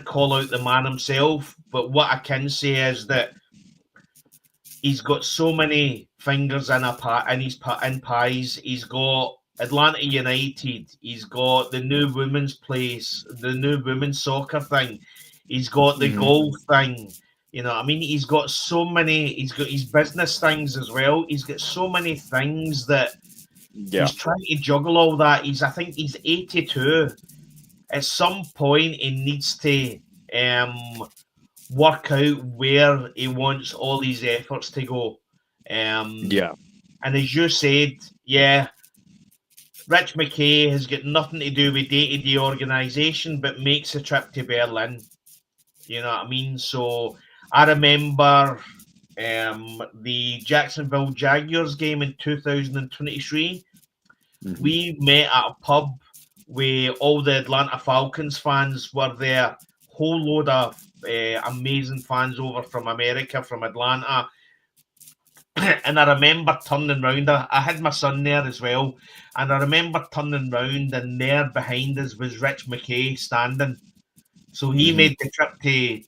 S2: call out the man himself, but what I can say is that he's got so many fingers in pies. He's got Atlanta United. He's got the new women's place, the new women's soccer thing. He's got the golf thing. You know, I mean, he's got so many. He's got his business things as well. He's got so many things that he's trying to juggle all that. I think he's 82. At some point, he needs to work out where he wants all these efforts to go. And as you said, Rich McKay has got nothing to do with day-to-day organisation, but makes a trip to Berlin. You know what I mean? So I remember the Jacksonville Jaguars game in 2023.
S1: Mm-hmm.
S2: We met at a pub where all the Atlanta Falcons fans were there. Whole load of amazing fans over from America, from Atlanta. And I remember turning round. I had my son there as well. And I remember turning round, and there behind us was Rich McKay standing. So he made the trip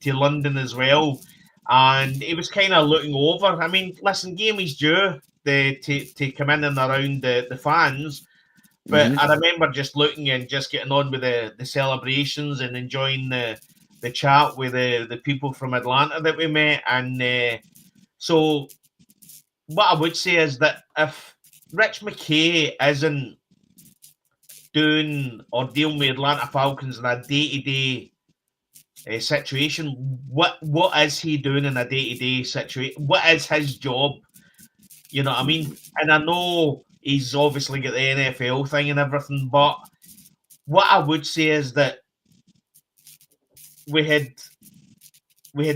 S2: to London as well. And he was kind of looking over. I mean, listen, game is due to come in and around the fans. But I remember just looking and just getting on with the celebrations and enjoying the chat with the people from Atlanta that we met. And so what I would say is that if Rich McKay isn't doing or dealing with Atlanta Falcons in a day-to-day situation, what is he doing in a day-to-day situation? What is his job? You know what I mean? And I know he's obviously got the NFL thing and everything, but what I would say is that we had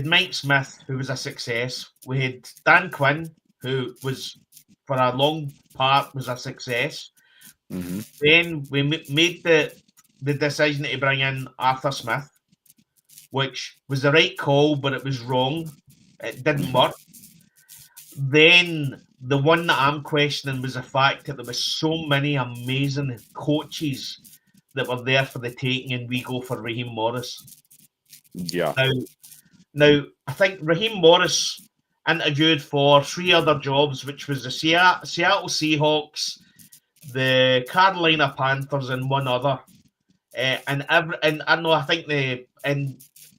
S2: Mike Smith, who was a success. We had Dan Quinn, who was for a long part was a success. Then we made the decision to bring in Arthur Smith, which was the right call, but it was wrong. It didn't work. Then the one that I'm questioning was the fact that there was so many amazing coaches that were there for the taking, and we go for Raheem Morris.
S1: Yeah.
S2: Now I think Raheem Morris interviewed for 3 other jobs, which was the Seattle Seahawks, the Carolina Panthers, and one other. And I know, I think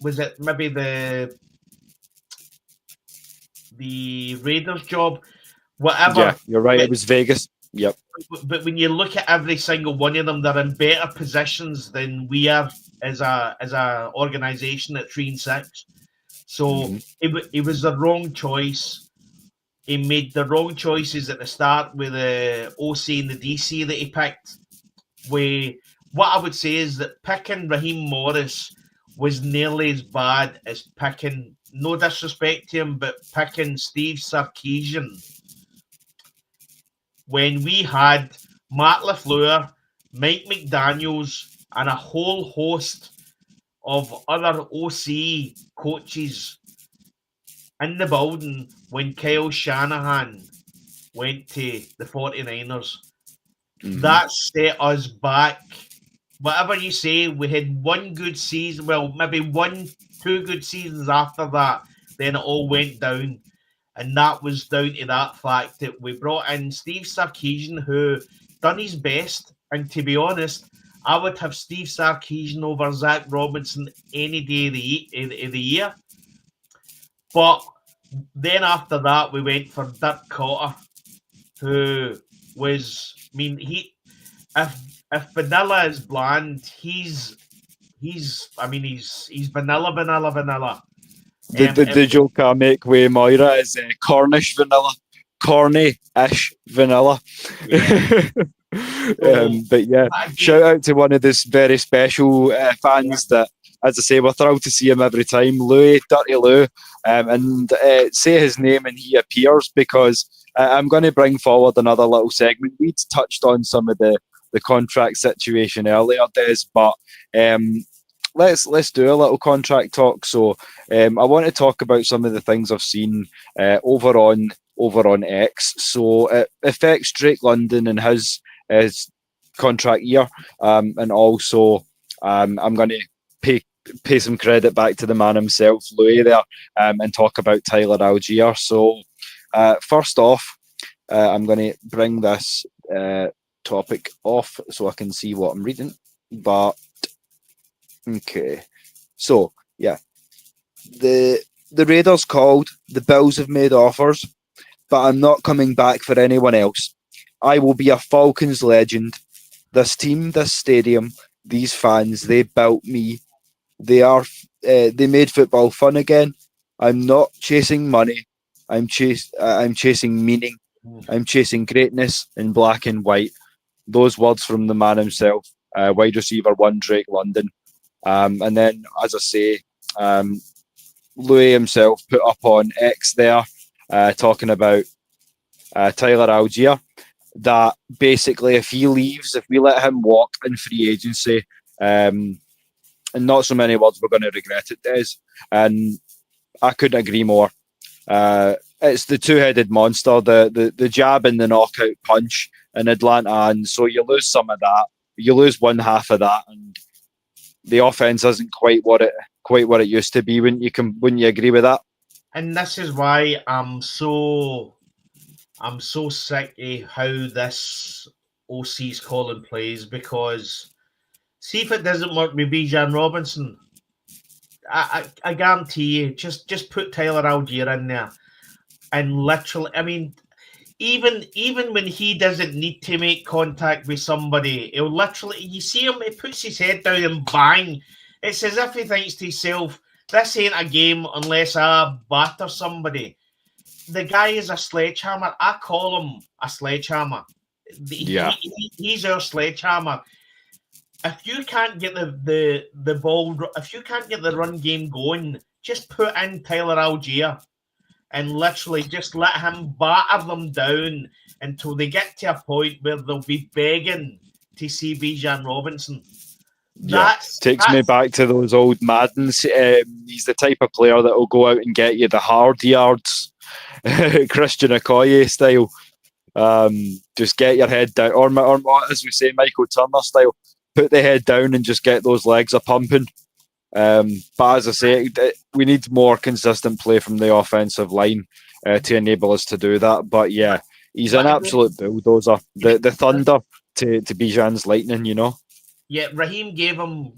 S2: was it maybe the Raiders job, whatever.
S1: Yeah, you're right. It was Vegas. Yep.
S2: But when you look at every single one of them, they're in better positions than we are as a organization at 3-6. So it was the wrong choice. He made the wrong choices at the start with the OC and the DC that he picked. What I would say is that picking Raheem Morris was nearly as bad as picking, no disrespect to him, but picking Steve Sarkisian. When we had Matt LaFleur, Mike McDaniels, and a whole host of other OC coaches in the building when Kyle Shanahan went to the 49ers. That set us back. Whatever you say, we had one good season, well, maybe 1-2 good seasons after that, then it all went down. And that was down to that fact that we brought in Steve Sarkisian, who done his best. And to be honest, I would have Steve Sarkisian over Zach Robinson any day of the year. But then after that, we went for Dirk Cotter, who was, I mean, if vanilla is bland, he's vanilla.
S1: The joke I make with Moira is Cornish vanilla, corny-ish vanilla.
S2: Yeah.
S1: But yeah, shout out to one of this very special fans that, as I say, we're thrilled to see him every time, Louis, Dirty Lou, and say his name and he appears, because I'm going to bring forward another little segment. We'd touched on some of the contract situation earlier, Des, but let's do a little contract talk. So I want to talk about some of the things I've seen over on X. So it affects Drake London and his contract year, and also I'm going to pay some credit back to the man himself, Louis, there, and talk about Tyler Algier. So first off, I'm going to bring this topic off so I can see what I'm reading. But okay, so yeah, the Raiders called, the Bills have made offers, but I'm not coming back for anyone else. I will be a Falcons legend. This team, this stadium, these fans, they built me. They made football fun again. I'm not chasing money. I'm chasing meaning. I'm chasing greatness in black and white. Those words from the man himself, wide receiver 1, Drake London. And then, as I say, Louis himself put up on X there talking about Tyler Algier, that basically if he leaves, if we let him walk in free agency, and not so many words, we're going to regret it, Des. And I couldn't agree more. It's the two-headed monster, the jab and the knockout punch in Atlanta, and so you lose some of that. You lose one half of that, and the offense isn't quite what it used to be. Wouldn't you agree with that?
S2: And this is why I'm so sick of how this OC's calling plays, because see if it doesn't work with Bijan Robinson, I guarantee you, just put Tyler Algier in there, and literally, I mean, even when he doesn't need to make contact with somebody, he'll literally, you see him, he puts his head down and bang. It's as if he thinks to himself, this ain't a game unless I batter somebody. The guy is a sledgehammer. I call him a sledgehammer. He's our sledgehammer. If you can't get the ball, if you can't get the run game going, just put in Tyler Algier and literally just let him batter them down until they get to a point where they'll be begging to see Bijan Robinson.
S1: Takes me back to those old Maddens. He's the type of player that will go out and get you the hard yards, Christian Okoye style. Just get your head down, or as we say, Michael Turner style. Put the head down and just get those legs a pumping. But as I say, we need more consistent play from the offensive line to enable us to do that. But yeah, he's an absolute bulldozer. The thunder to Bijan's lightning, you know.
S2: Yeah, Raheem gave him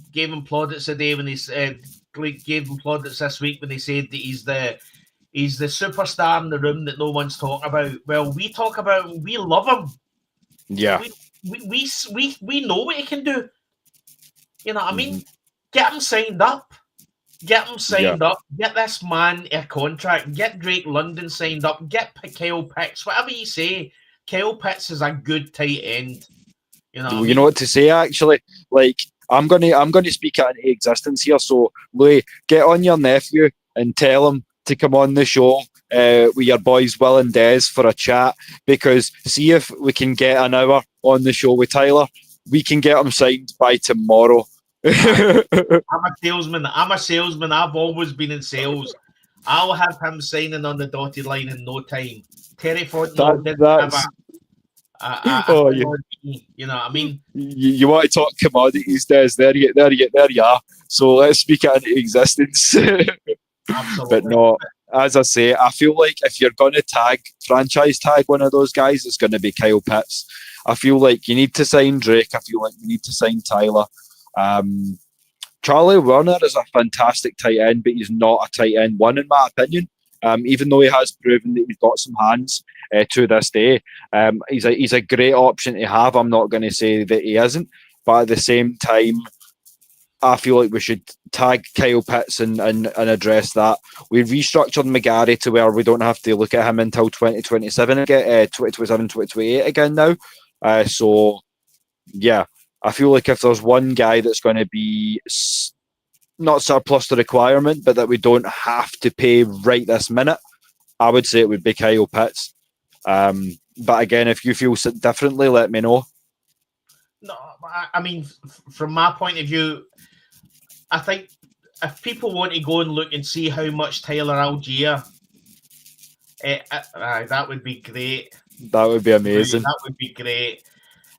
S2: plaudits today when he gave him plaudits this week when he said that he's the superstar in the room that no one's talking about. Well, we talk about him. We love him.
S1: Yeah.
S2: We know what he can do. You know what I mean? Get him signed up. Get this man a contract. Get Drake London signed up. Get Kyle Pitts. Whatever you say, Kyle Pitts is a good tight end. You know what to say, actually? Like, I'm gonna speak out into existence here. So, Louis, get on your nephew and tell him to come on the show with your boys Will and Des for a chat, because see if we can get an hour on the show with Tyler. We can get him signed by tomorrow. I'm a salesman. I've always been in sales. I'll have him signing on the dotted line in no time. Terry Fontenot didn't have you know what I mean?
S1: You want to talk commodities, Des? There you are. So let's speak it into existence.
S2: Absolutely.
S1: But no, as I say, I feel like if you're going to franchise tag one of those guys, it's going to be Kyle Pitts. I feel like you need to sign Drake. I feel like you need to sign Tyler. Charlie Werner is a fantastic tight end, but he's not a tight end one, in my opinion. Even though he has proven that he's got some hands to this day, he's a great option to have. I'm not going to say that he isn't, but at the same time, I feel like we should tag Kyle Pitts and address that. We restructured McGarry to where we don't have to look at him until 2027 again, 2027, 2028 again now. So, yeah, I feel like if there's one guy that's going to be not surplus to requirement, but that we don't have to pay right this minute, I would say it would be Kyle Pitts. But again, if you feel differently, let me know.
S2: No, I mean, from my point of view, I think if people want to go and look and see how much Tyler Algier, that would be great.
S1: That would be amazing.
S2: That would be great.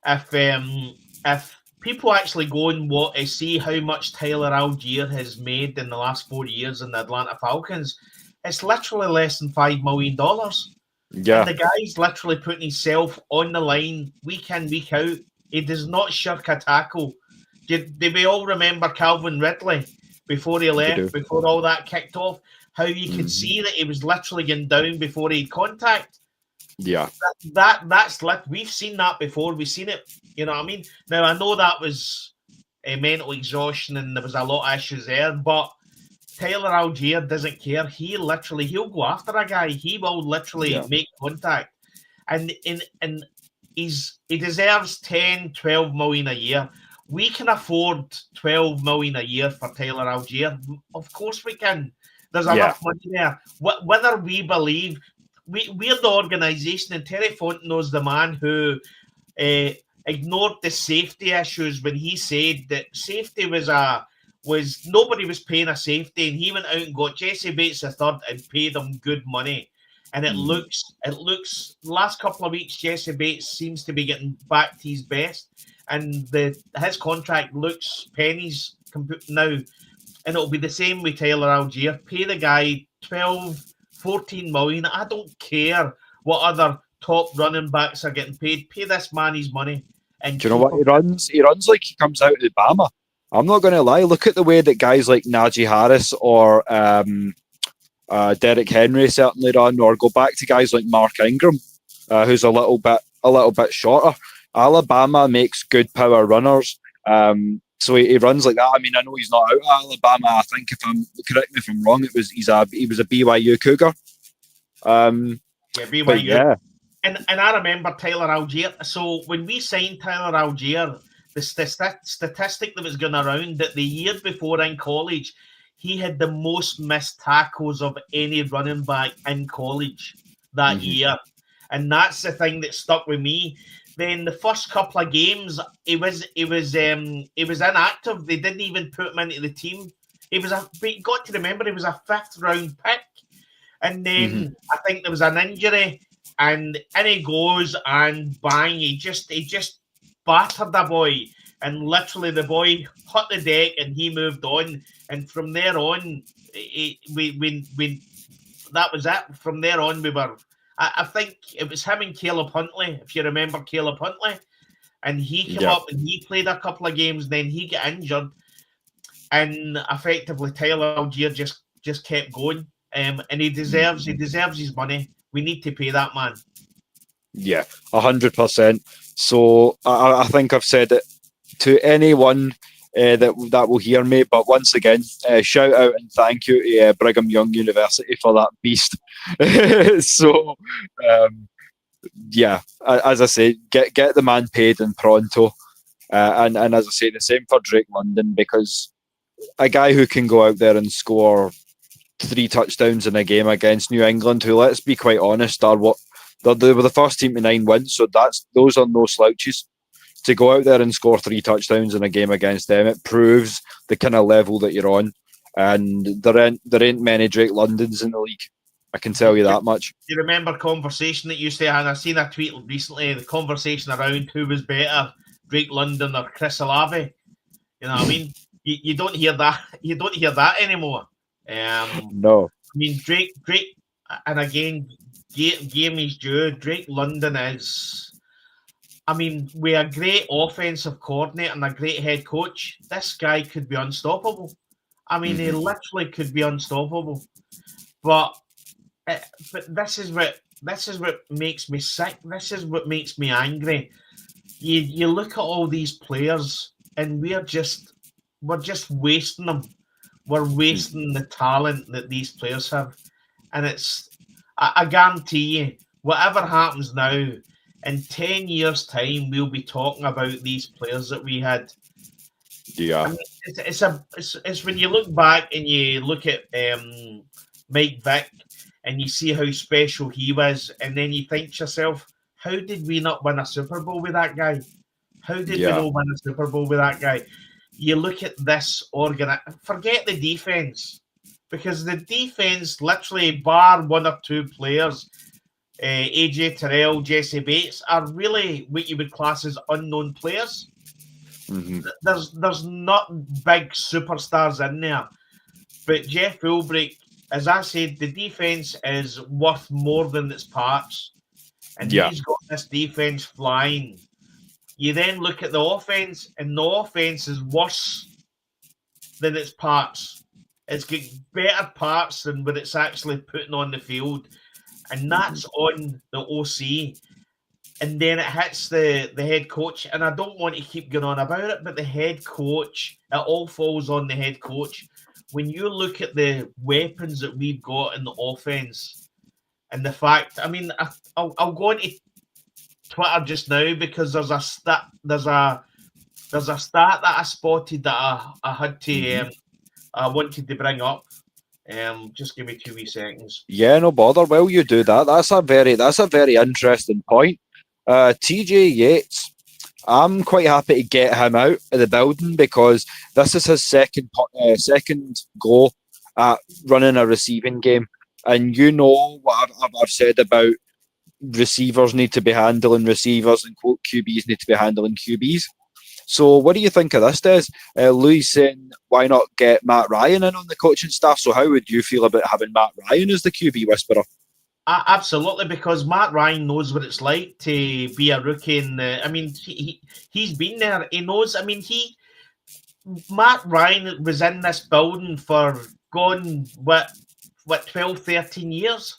S2: If people actually go and want to see how much Tyler Algier has made in the last 4 years in the Atlanta Falcons, it's literally less than $5 million.
S1: Yeah.
S2: And the guy's literally putting himself on the line week in, week out. He does not shirk a tackle. Did we all remember Calvin Ridley before he left, before all that kicked off? How you could see that he was literally getting down before he had contact.
S1: Yeah.
S2: That's we've seen that before. We've seen it. You know what I mean? Now, I know that was a mental exhaustion and there was a lot of issues there, but Tyler Algier doesn't care. He'll go after a guy. He will literally make contact. And he deserves 10, 12 million a year. We can afford 12 million a year for Tyler Algier. Of course we can. There's enough money there. Whether we believe we're the organisation, and Terry Fontenot's the man who ignored the safety issues when he said that safety was nobody was paying a safety, and he went out and got Jesse Bates III and paid him good money. And it looks last couple of weeks Jesse Bates seems to be getting back to his best, and his contract looks pennies now, and it'll be the same with Tyler Algier. Pay the guy 12, 14 million. I don't care what other top running backs are getting paid. Pay this man his money. And
S1: do you know what he runs? He runs like he comes out of Obama. I'm not going to lie. Look at the way that guys like Najee Harris or Derek Henry certainly run, or go back to guys like Mark Ingram, who's a little bit shorter. Alabama makes good power runners. So he runs like that. I mean, I know he's not out of Alabama. I think, correct me if I'm wrong, he was a BYU Cougar.
S2: BYU.
S1: Yeah.
S2: And I remember Tyler Algier. So when we signed Tyler Algier, the statistic that was going around that the year before in college, he had the most missed tackles of any running back in college that year. And that's the thing that stuck with me. Then the first couple of games, he was inactive. They didn't even put him into the team. But you got to remember, he was a 5th round pick. And then I think there was an injury, and in he goes, and bang, he just battered the boy. And literally the boy hit the deck and he moved on. And from there on, that was it. From there on, we were... I think it was him and Caleb Huntley, if you remember Caleb Huntley. And he came up and he played a couple of games, then he got injured. And effectively, Tyler Algier just kept going. And he deserves his money. We need to pay that man.
S1: Yeah, 100%. So I think I've said it to anyone that will hear me, but once again, shout out and thank you to Brigham Young University for that beast. So, as I say, get the man paid in pronto, and as I say, the same for Drake London, because a guy who can go out there and score 3 touchdowns in a game against New England, who, let's be quite honest, they were the first team to 9 wins, so those are no slouches. To go out there and score 3 touchdowns in a game against them, it proves the kind of level that you're on. And there ain't many Drake Londons in the league. I can tell you that much.
S2: Do you remember conversation that used to, and I've seen a tweet recently, the conversation around who was better, Drake London or Chris Olave? You know what I mean? You don't hear that. You don't hear that anymore.
S1: No.
S2: I mean, Drake, and again, game is due. Drake London is... I mean, with a great offensive coordinator and a great head coach, this guy could be unstoppable. I mean, he literally could be unstoppable. But this is what makes me sick. This is what makes me angry. You look at all these players, and we're just wasting them. We're wasting the talent that these players have, and I guarantee you, whatever happens now, in 10 years' time, we'll be talking about these players that we had.
S1: Yeah.
S2: I mean, it's when you look back and you look at Mike Vick and you see how special he was, and then you think to yourself, how did we not win a Super Bowl with that guy? How did we not win a Super Bowl with that guy? You look at this forget the defense, because the defense, literally bar 1 or 2 players, AJ Terrell, Jesse Bates, are really what you would class as unknown players. There's not big superstars in there. But Jeff Ulbrich, as I said, the defense is worth more than its parts. And he's got this defense flying. You then look at the offense, and the offense is worse than its parts. It's got better parts than what it's actually putting on the field. And that's on the OC. And then it hits the head coach. And I don't want to keep going on about it, but the head coach, it all falls on the head coach. When you look at the weapons that we've got in the offense, and the fact, I mean, I'll go into Twitter just now, because there's a stat that I spotted that I had to I wanted to bring up. Just give me 2 wee seconds.
S1: Yeah, no bother. Well, you do that. That's a very interesting point. TJ Yates, I'm quite happy to get him out of the building because this is his second go at running a receiving game, and you know what I've said about receivers need to be handling receivers and quote QBs need to be handling QBs. So, what do you think of this, Des? Louis saying, why not get Matt Ryan in on the coaching staff? So, how would you feel about having Matt Ryan as the QB whisperer?
S2: Absolutely, because Matt Ryan knows what it's like to be a rookie. And he's been there. He knows. Matt Ryan was in this building for gone what 12, 13 years.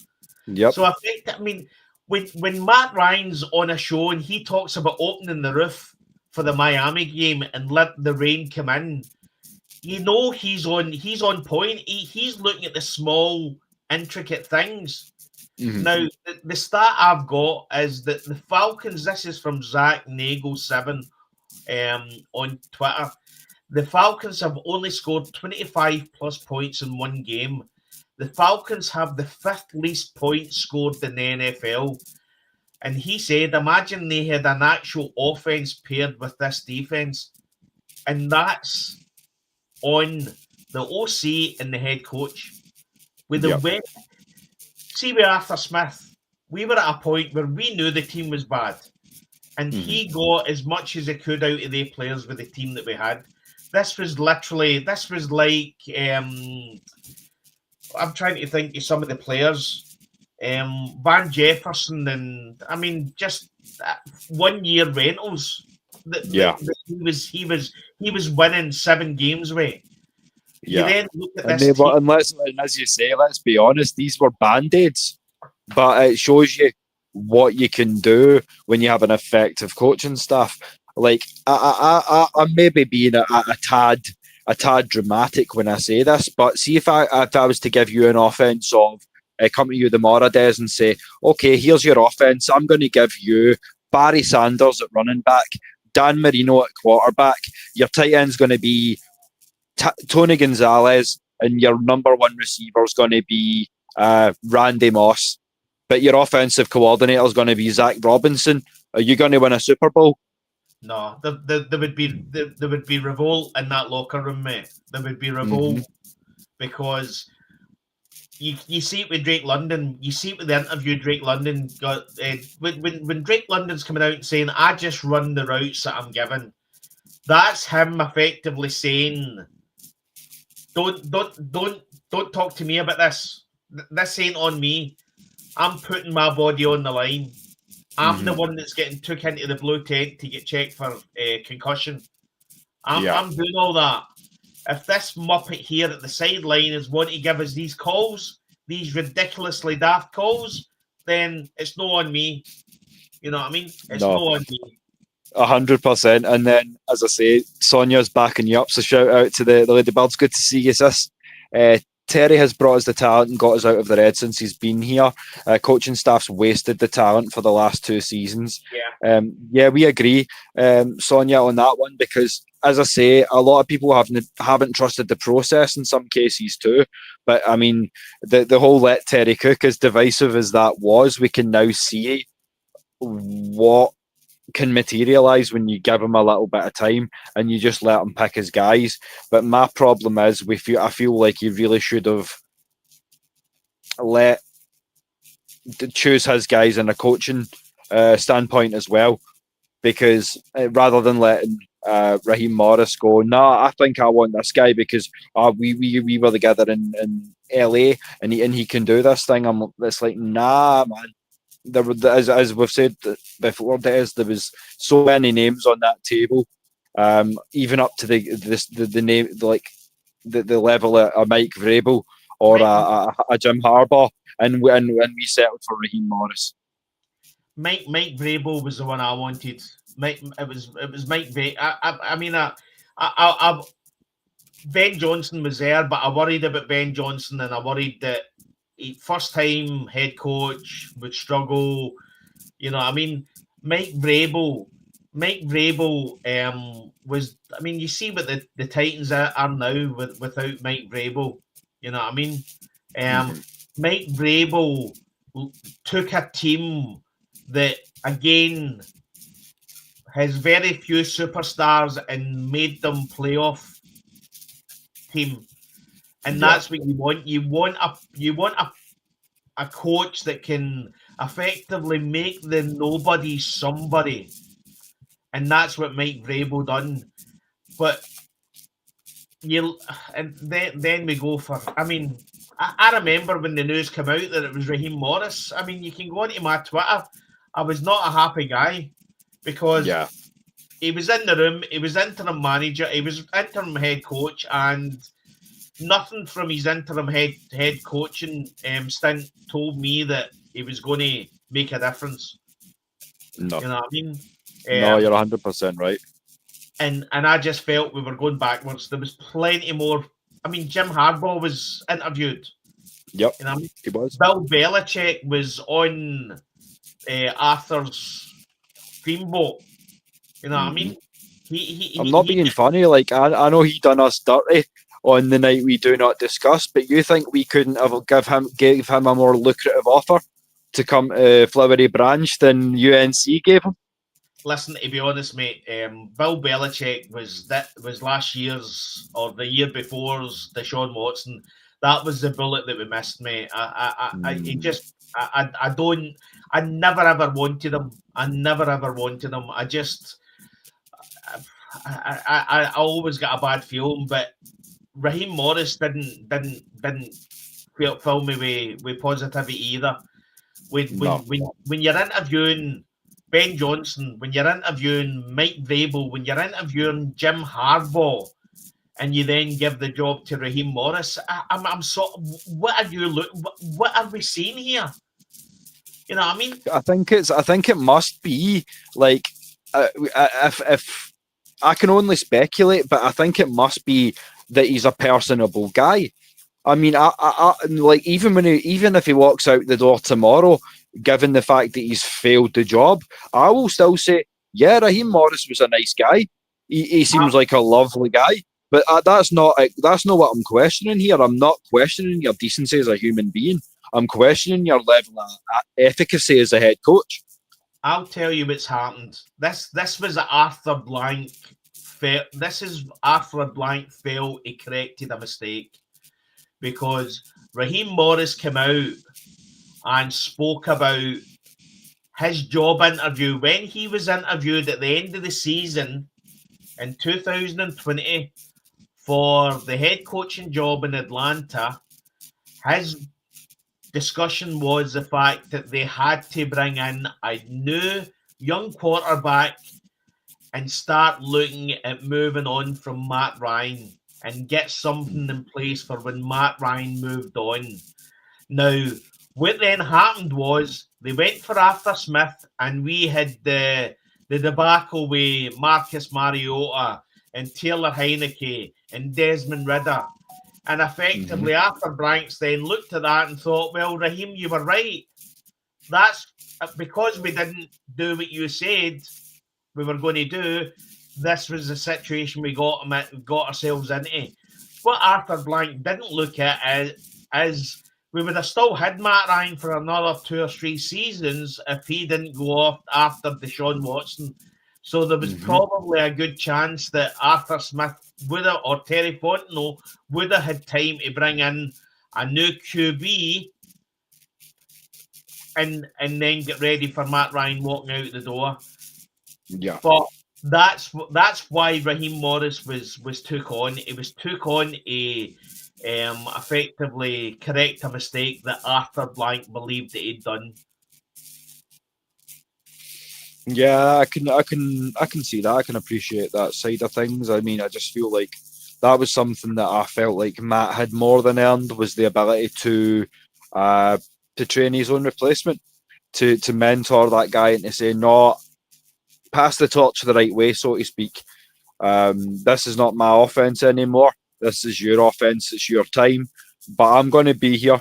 S1: Yep.
S2: So when Matt Ryan's on a show and he talks about opening the roof for the Miami game and let the rain come in, you know he's on point. He's looking at the small, intricate things. Mm-hmm. Now, the stat I've got is that the Falcons, this is from Zach Nagel 7 on Twitter, the Falcons have only scored 25 plus points in one game. The Falcons have the 5th least points scored in the NFL. And he said, imagine they had an actual offense paired with this defense. And that's on the OC and the head coach. With the win, see with Arthur Smith, we were at a point where we knew the team was bad. And he got as much as he could out of the players with the team that we had. This was like, I'm trying to think of some of the players. Van Jefferson and just 1 year rentals. He was winning 7 games away.
S1: Yeah, and as you say, let's be honest, these were band-aids, but it shows you what you can do when you have an effective coaching staff. Like I may be being a tad dramatic when I say this, but see if I was to give you an offense of come to you tomorrow, Des, and say, okay, here's your offense. I'm going to give you Barry Sanders at running back, Dan Marino at quarterback. Your tight end's going to be Tony Gonzalez, and your number 1 receiver is going to be Randy Moss. But your offensive coordinator is going to be Zach Robinson. Are you going to win a Super Bowl?
S2: No, there would be revolt in that locker room, mate. There would be revolt because you see it with Drake London. You see it with the interview Drake London got when Drake London's coming out and saying, "I just run the routes that I'm given." That's him effectively saying, "Don't talk to me about this. This ain't on me. I'm putting my body on the line. I'm the one that's getting took into the blue tent to get checked for concussion. I'm doing all that. If this muppet here at the sideline is wanting to give us these calls, these ridiculously daft calls, then it's no on me. You know what I mean? It's no on me.
S1: 100%. And then, as I say, Sonia's backing you up. So shout out to the Ladybirds. Good to see you, sis. Terry has brought us the talent and got us out of the red since he's been here. Coaching staff's wasted the talent for the last 2 seasons.
S2: Yeah,
S1: we agree, Sonia, on that one, because, as I say, a lot of people haven't trusted the process in some cases too. But, I mean, the whole let Terry cook, as divisive as that was, we can now see what can materialize when you give him a little bit of time and you just let him pick his guys. But my problem is I feel like he really should have choose his guys in a coaching standpoint as well, because rather than letting Raheem Morris go, I think I want this guy because we were together in LA and he can do this thing. It's like, nah, man. As we've said before, there was so many names on that table, even up to the name, like the level of Mike Vrabel or a Jim Harbaugh, and we settled for Raheem Morris.
S2: Mike Vrabel was the one I wanted. It was Mike Vrabel. Ben Johnson was there, but I worried about Ben Johnson, and I worried that first time head coach would struggle. You know, I mean, Mike Vrabel was. I mean, you see what the Titans are now without Mike Vrabel. You know what I mean? Mike Vrabel took a team that, again, has very few superstars and made them playoff team. And that's what you want. You want a coach that can effectively make the nobody somebody. And that's what Mike Vrabel done. But then we go for, I mean, I remember when the news came out that it was Raheem Morris. I mean, you can go onto my Twitter. I was not a happy guy because he was in the room. He was interim manager. He was interim head coach, and nothing from his interim head coaching stint told me that he was going to make a difference.
S1: No.
S2: You know what I mean?
S1: No, you're 100% right.
S2: And I just felt we were going backwards. There was plenty more. I mean, Jim Harbaugh was interviewed.
S1: Yep,
S2: you know,
S1: he was.
S2: Bill Belichick was on Arthur's Dreamboat. You know what I mean?
S1: I'm not being funny. Like, I know he done us dirty on the night we do not discuss, but you think we couldn't have gave him a more lucrative offer to come to Flowery Branch than UNC gave him?
S2: Listen, to be honest, mate, Bill Belichick was last year's or the year before's Deshaun Watson. That was the bullet that we missed, mate. I never ever wanted him. I always got a bad feeling, but Raheem Morris didn't fill me with positivity either. When you're interviewing Ben Johnson, when you're interviewing Mike Vrabel, when you're interviewing Jim Harbaugh, and you then give the job to Raheem Morris, I'm so. What are we seeing here? You know what I mean?
S1: I think it must be like if I can only speculate, but I think it must be that he's a personable guy. I mean, I like even if he walks out the door tomorrow, given the fact that he's failed the job, I will still say, yeah, Raheem Morris was a nice guy. He seems like a lovely guy. But that's not what I'm questioning here. I'm not questioning your decency as a human being. I'm questioning your level of efficacy as a head coach.
S2: I'll tell you what's happened. This was Arthur Blank. This is Arthur Blank felt he corrected a mistake because Raheem Morris came out and spoke about his job interview when he was interviewed at the end of the season in 2020 for the head coaching job in Atlanta. His discussion was the fact that they had to bring in a new young quarterback and start looking at moving on from Matt Ryan and get something in place for when Matt Ryan moved on. Now, what then happened was they went for Arthur Smith, and we had the debacle with Marcus Mariota and Taylor Heineke and Desmond Ridder. And effectively, Arthur Blanks then looked at that and thought, well, Raheem, you were right. That's because we didn't do what you said we were going to do. This was the situation we got ourselves into. What Arthur Blank didn't look at is we would have still had Matt Ryan for another 2 or 3 seasons if he didn't go off after Deshaun Watson. So there was probably a good chance that Arthur Smith or Terry Fontenot would have had time to bring in a new QB and then get ready for Matt Ryan walking out the door.
S1: Yeah.
S2: But that's why Raheem Morris was took on. It was took on a effectively correct a mistake that Arthur Blank believed that he'd done.
S1: Yeah, I can see that. I can appreciate that side of things. I mean, I just feel like that was something that I felt like Matt had more than earned, was the ability to train his own replacement, to mentor that guy and to say, no, pass the torch the right way, so to speak. This is not my offense anymore. This is your offense. It's your time. But I'm going to be here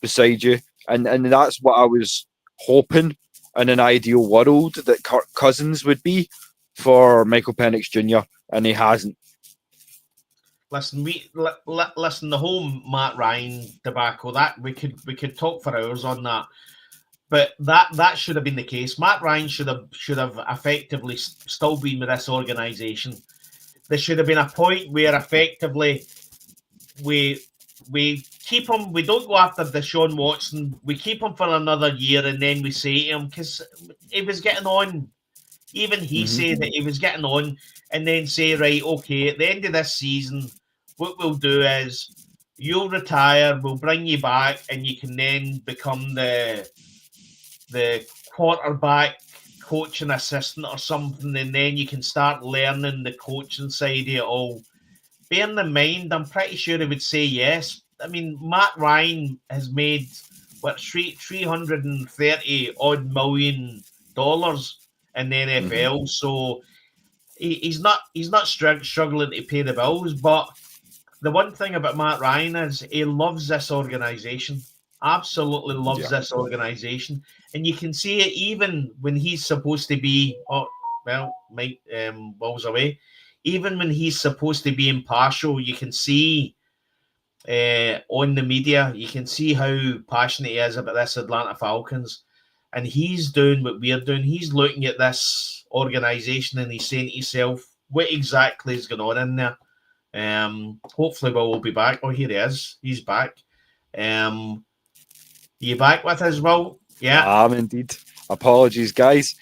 S1: beside you. And that's what I was hoping in an ideal world that Kirk Cousins would be for Michael Penix Jr. And he hasn't.
S2: Listen, listen. The whole Matt Ryan debacle, that we could talk for hours on that. But that should have been the case. Matt Ryan should have effectively still been with this organisation. There should have been a point where effectively we keep him. We don't go after Deshaun Watson. We keep him for another year, and then we say to him, because he was getting on. Even he said that he was getting on, and then say, right, okay, at the end of this season, what we'll do is you'll retire, we'll bring you back, and you can then become the quarterback coach and assistant or something, and then you can start learning the coaching side of it all. Bearing in mind, I'm pretty sure he would say yes. I mean, Matt Ryan has made what $330 odd million in the NFL, so he's not struggling to pay the bills. But the one thing about Matt Ryan is he loves this organization, absolutely loves this organization, and you can see it even when he's supposed to be. Oh well, Mike balls away. Even when he's supposed to be impartial, you can see on the media, you can see how passionate he is about this Atlanta Falcons. And he's doing what we're doing. He's looking at this organisation and he's saying to himself, what exactly is going on in there? Hopefully Will be back. Oh, here he is. He's back. Are you back with us, Will? Yeah.
S1: I'm indeed. Apologies, guys.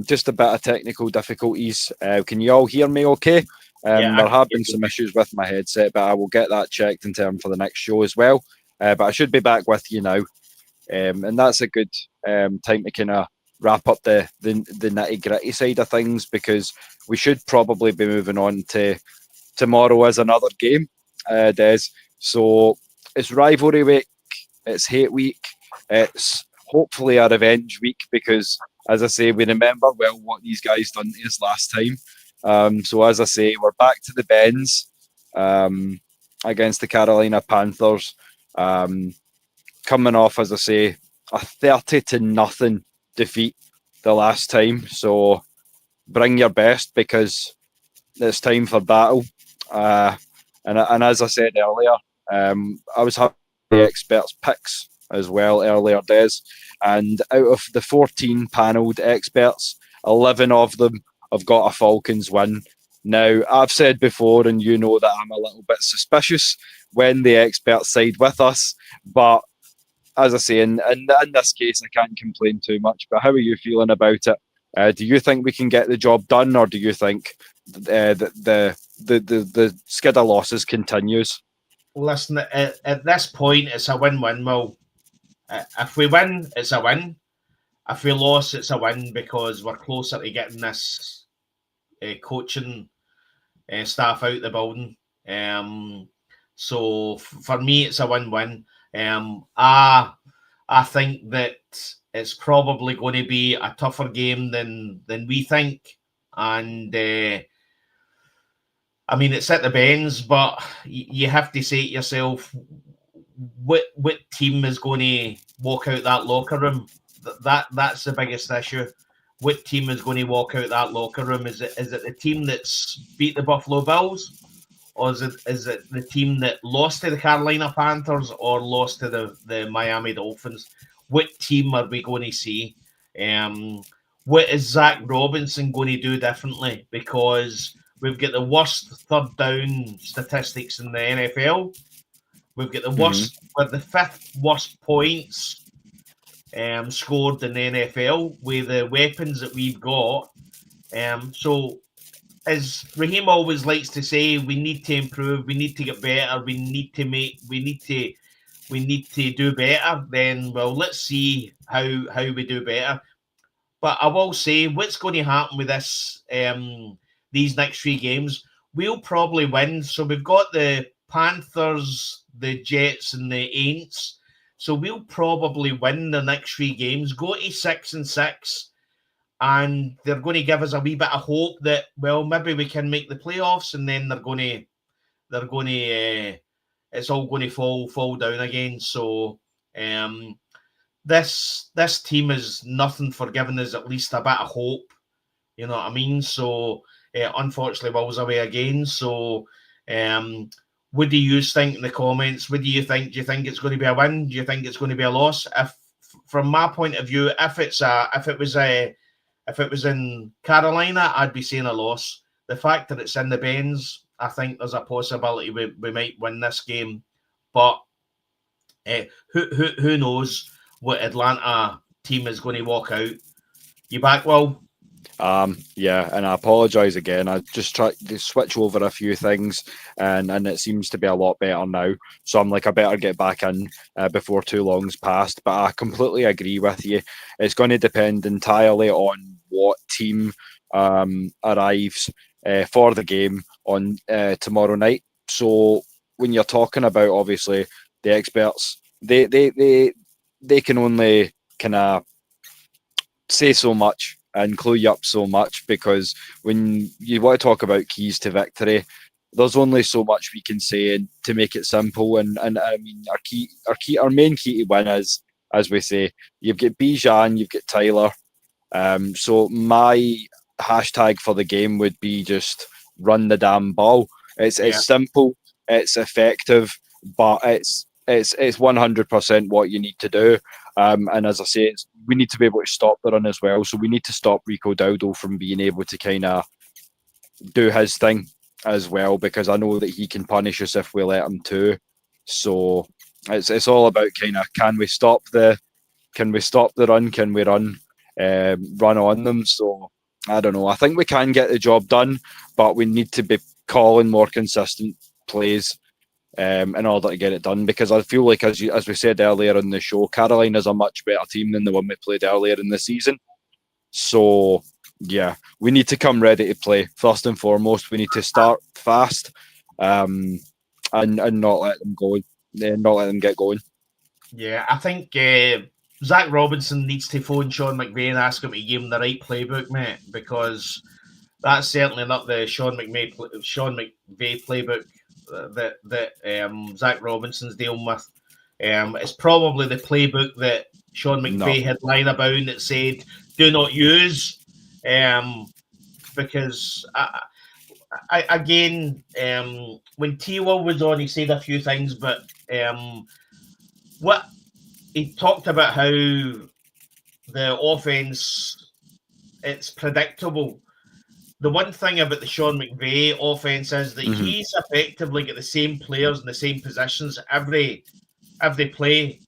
S1: Just a bit of technical difficulties. Can you all hear me okay? There have been some issues with my headset, but I will get that checked in time for the next show as well. But I should be back with you now. And that's a good time to kind of wrap up the nitty-gritty side of things, because we should probably be moving on to tomorrow as another game, Des. So it's rivalry week, it's hate week, it's hopefully a revenge week, because, as I say, we remember well what these guys done to us last time. So, as I say, we're back to the bends against the Carolina Panthers. Coming off, as I say, a 30-0 defeat the last time. So, bring your best, because it's time for battle. And as I said earlier, I was having the experts' picks as well earlier, Des. And out of the 14 panelled experts, 11 of them have got a Falcons win. Now, I've said before, and you know that I'm a little bit suspicious when the experts side with us. But as I say, in this case, I can't complain too much. But how are you feeling about it? Do you think we can get the job done, or do you think the skid of losses continues?
S2: Listen, at this point, it's a win-win, Will. If we win, it's a win. If we lose, it's a win, because we're closer to getting this coaching staff out the building. So for me, it's a win-win. I think that it's probably going to be a tougher game than we think, and I mean, it's at the bends, but you have to say to yourself, what team is going to walk out that locker room? That's the biggest issue. What team is going to walk out that locker room? Is it the team that's beat the Buffalo Bills, or is it the team that lost to the Carolina Panthers or lost to the Miami Dolphins? What team are we going to see? What is Zach Robinson going to do differently? Because we've got the worst third down statistics in the NFL. We've got the worst, with the fifth worst points scored in the NFL with the weapons that we've got. So, as Raheem always likes to say, we need to improve. We need to get better. We need to do better. Then, well, let's see how we do better. But I will say, what's going to happen with this? These next three games, we'll probably win. So we've got the Panthers, the Jets, and the Aints. So we'll probably win the next three games, go to 6-6, and they're going to give us a wee bit of hope that, well, maybe we can make the playoffs, and then it's all going to fall down again. So this team is nothing for giving us at least a bit of hope. You know what I mean? So unfortunately, Will's away again. So What do you think in the comments? What do you think? Do you think it's going to be a win? Do you think it's going to be a loss? If, from my point of view, if it was in Carolina, I'd be saying a loss. The fact that it's in the Bens, I think there's a possibility we might win this game, but who knows what Atlanta team is going to walk out. You back, Will?
S1: Yeah, and I apologise again. I just tried to switch over a few things, and it seems to be a lot better now. So I'm like, I better get back in before too long's passed. But I completely agree with you. It's going to depend entirely on what team arrives for the game on tomorrow night. So when you're talking about, obviously, the experts, they can only kind of say so much and clue you up so much, because when you want to talk about keys to victory, there's only so much we can say to make it simple. And I mean, our main key to win is, as we say, you've got Bijan, you've got Tyler. So my hashtag for the game would be just run the damn ball. It's simple, it's effective, but it's 100% what you need to do. And as I say, we need to be able to stop the run as well. So we need to stop Rico Dowdle from being able to kind of do his thing as well, because I know that he can punish us if we let him too. So it's all about kind of, can we stop the run? Can we run on them? So I don't know. I think we can get the job done, but we need to be calling more consistent plays in order to get it done, because I feel like, as we said earlier in the show, Carolina's a much better team than the one we played earlier in the season. So yeah, we need to come ready to play. First and foremost, we need to start fast and not let them go, not let them get going.
S2: Yeah, I think Zach Robinson needs to phone Sean McVay and ask him to give him the right playbook, mate, because that's certainly not the Sean McVay playbook that Zach Robinson's dealing with. It's probably the playbook that Sean McVay had lying about that said, do not use, because I again, when T-Will was on, he said a few things, but what he talked about, how the offense, it's predictable. The one thing about the Sean McVay offense is that he's effectively got the same players in the same positions every play.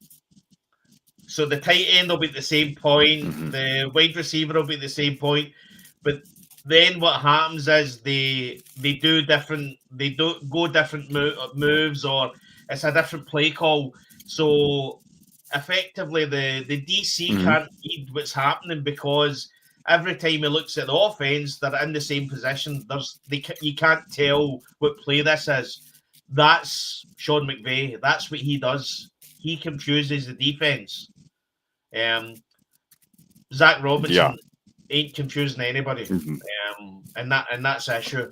S2: So the tight end will be at the same point, the wide receiver will be at the same point, but then what happens is they go different moves, or it's a different play call. So effectively, the DC can't read what's happening, because every time he looks at the offense, they're in the same position. You can't tell what play this is. That's Sean McVay. That's what he does. He confuses the defense. Zach Robinson ain't confusing anybody, and that's the issue.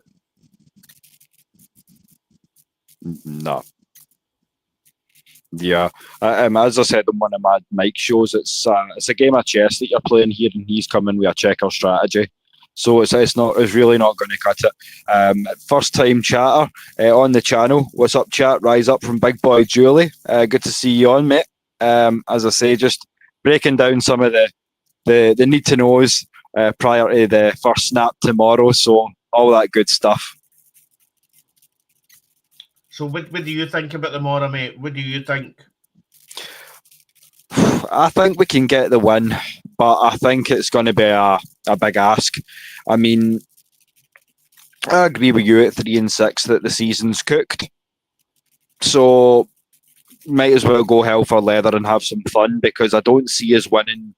S1: No. Yeah, as I said on one of my Mike shows, it's a game of chess that you're playing here, and he's coming with a checker strategy. So it's really not going to cut it. First time chatter on the channel. What's up, chat? Rise up from Big Boy Julie. Good to see you on, mate. As I say, just breaking down some of the need to knows prior to the first snap tomorrow. So all that good stuff.
S2: So what do you think about tomorrow, mate? What do you think?
S1: I think we can get the win, but I think it's going to be a big ask. I mean, I agree with you at 3-6 that the season's cooked. So might as well go hell for leather and have some fun, because I don't see us winning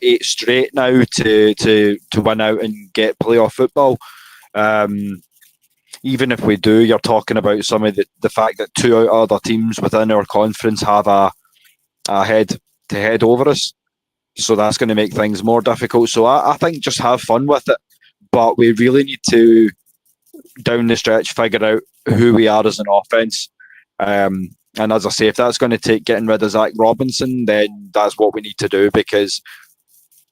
S1: 8 straight now to win out and get playoff football. Even if we do, you're talking about some of the fact that 2 other teams within our conference have a head-to-head over us. So that's going to make things more difficult. So I think just have fun with it. But we really need to, down the stretch, figure out who we are as an offense. And as I say, if that's going to take getting rid of Zach Robinson, then that's what we need to do, because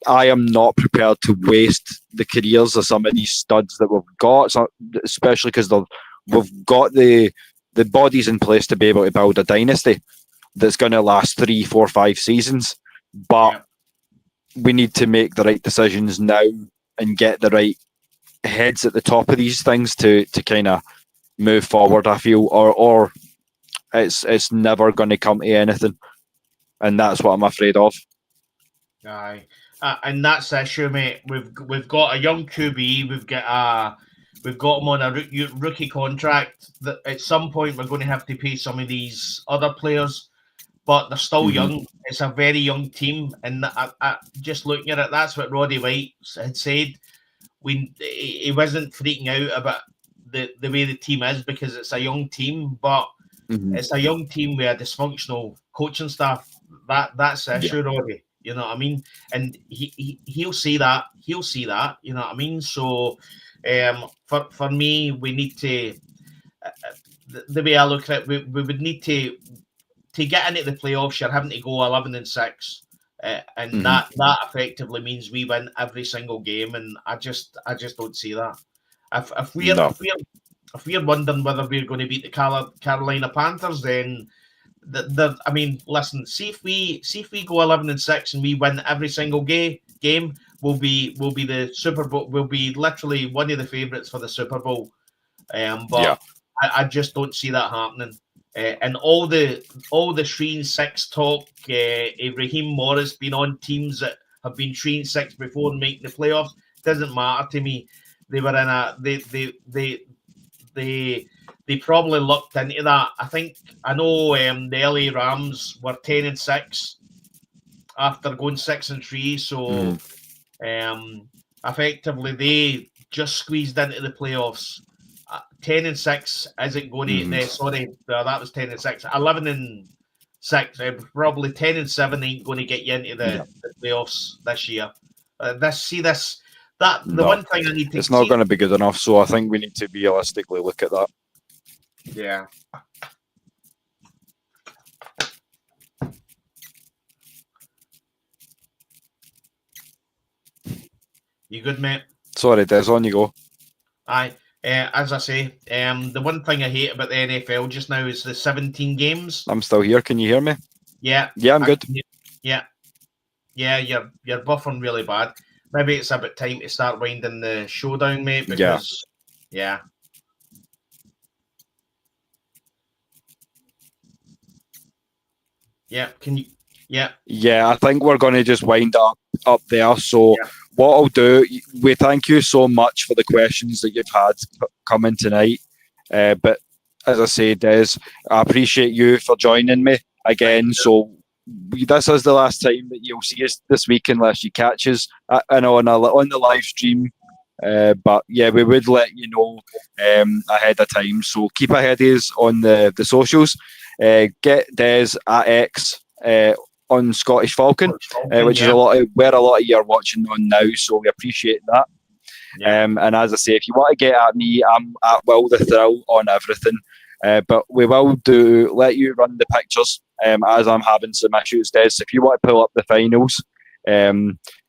S1: I am not prepared to waste the careers of some of these studs that we've got, especially because they're we've got the bodies in place to be able to build a dynasty that's going to last 3, 4, 5 seasons. But we need to make the right decisions now and get the right heads at the top of these things to kind of move forward, I feel, or it's never going to come to anything. And that's what I'm afraid of.
S2: Aye. And that's the issue, mate. We've got a young QB. We've got him on a rookie contract. That at some point we're going to have to pay some of these other players, but they're still young. It's a very young team, and I just looking at it, that's what Roddy White had said. He wasn't freaking out about the way the team is because it's a young team, but it's a young team with a dysfunctional coaching staff. That's the issue, Roddy. You know what I mean? And he'll see that. He'll see that. You know what I mean? So, for me, we need to. The way I look at it, we would need to get into the playoffs. You're having to go 11-6, and that effectively means we win every single game. And I just don't see that. If we're wondering whether we're going to beat the Carolina Panthers, then. I mean, listen. See if we go 11-6 and we win every single game, we'll be the Super Bowl. We'll be literally one of the favourites for the Super Bowl. But I just don't see that happening. And all the 3-6 talk. Raheem Morris been on teams that have been 3-6 before and making the playoffs. Doesn't matter to me. They were in a they probably looked into that. I know the LA Rams were 10-6 after going 6-3. So effectively they just squeezed into the playoffs. 10-6 isn't going to. Sorry, that was 10-6. 11-6. Probably 10-7 ain't going to get you into the playoffs this year. The one thing I need to.
S1: It's not going to be good enough. So I think we need to realistically look at that.
S2: Yeah. You good, mate?
S1: Sorry, Des, on you go.
S2: Aye. As I say, the one thing I hate about the NFL just now is the 17 games.
S1: I'm still here. Can you hear me?
S2: Yeah.
S1: Yeah, I'm good.
S2: Yeah. Yeah, you're buffering really bad. Maybe it's about time to start winding the show down, mate, because yeah. Yeah, can you? Yeah.
S1: Yeah, I think we're going to just wind up there. So what I'll do, we thank you so much for the questions that you've had coming tonight. But as I said, Des, I appreciate you for joining me again. So this is the last time that you'll see us this week unless you catch us on the live stream. But yeah, we would let you know ahead of time. So keep ahead of us on the socials. Get Des at X on Scottish Falcon, which is where a lot of you are watching on now. So we appreciate that. Yeah. And as I say, if you want to get at me, I'm at Will the Thrill on everything. But we will let you run the pictures as I'm having some issues, Des. So if you want to pull up the finals,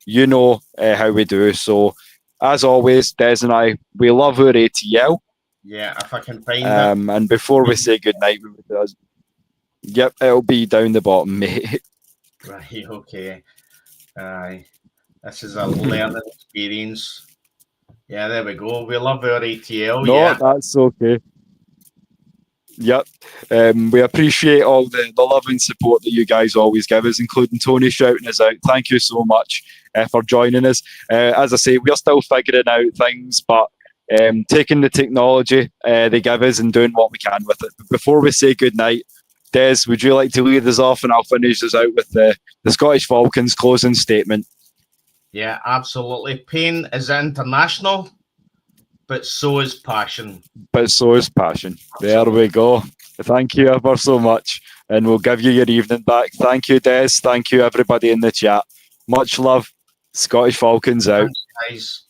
S1: you know how we do. So as always, Des and I, we love our ATL.
S2: Yeah, if I can find it.
S1: And before we say goodnight, yep, it'll be down the bottom, mate.
S2: Right, okay. Aye. This is a learning experience. Yeah, there we go. We love our ATL.
S1: No, that's okay. Yep. We appreciate all the love and support that you guys always give us, including Tony shouting us out. Thank you so much for joining us. As I say, we're still figuring out things, but taking the technology they give us and doing what we can with it. But before we say goodnight, Des, would you like to lead us off, and I'll finish us out with the Scottish Falcons closing statement?
S2: Yeah, absolutely. Pain is international, but so is passion.
S1: There we go. Thank you ever so much, and we'll give you your evening back. Thank you, Des. Thank you, everybody in the chat. Much love. Scottish Falcons out.
S2: Thanks, guys.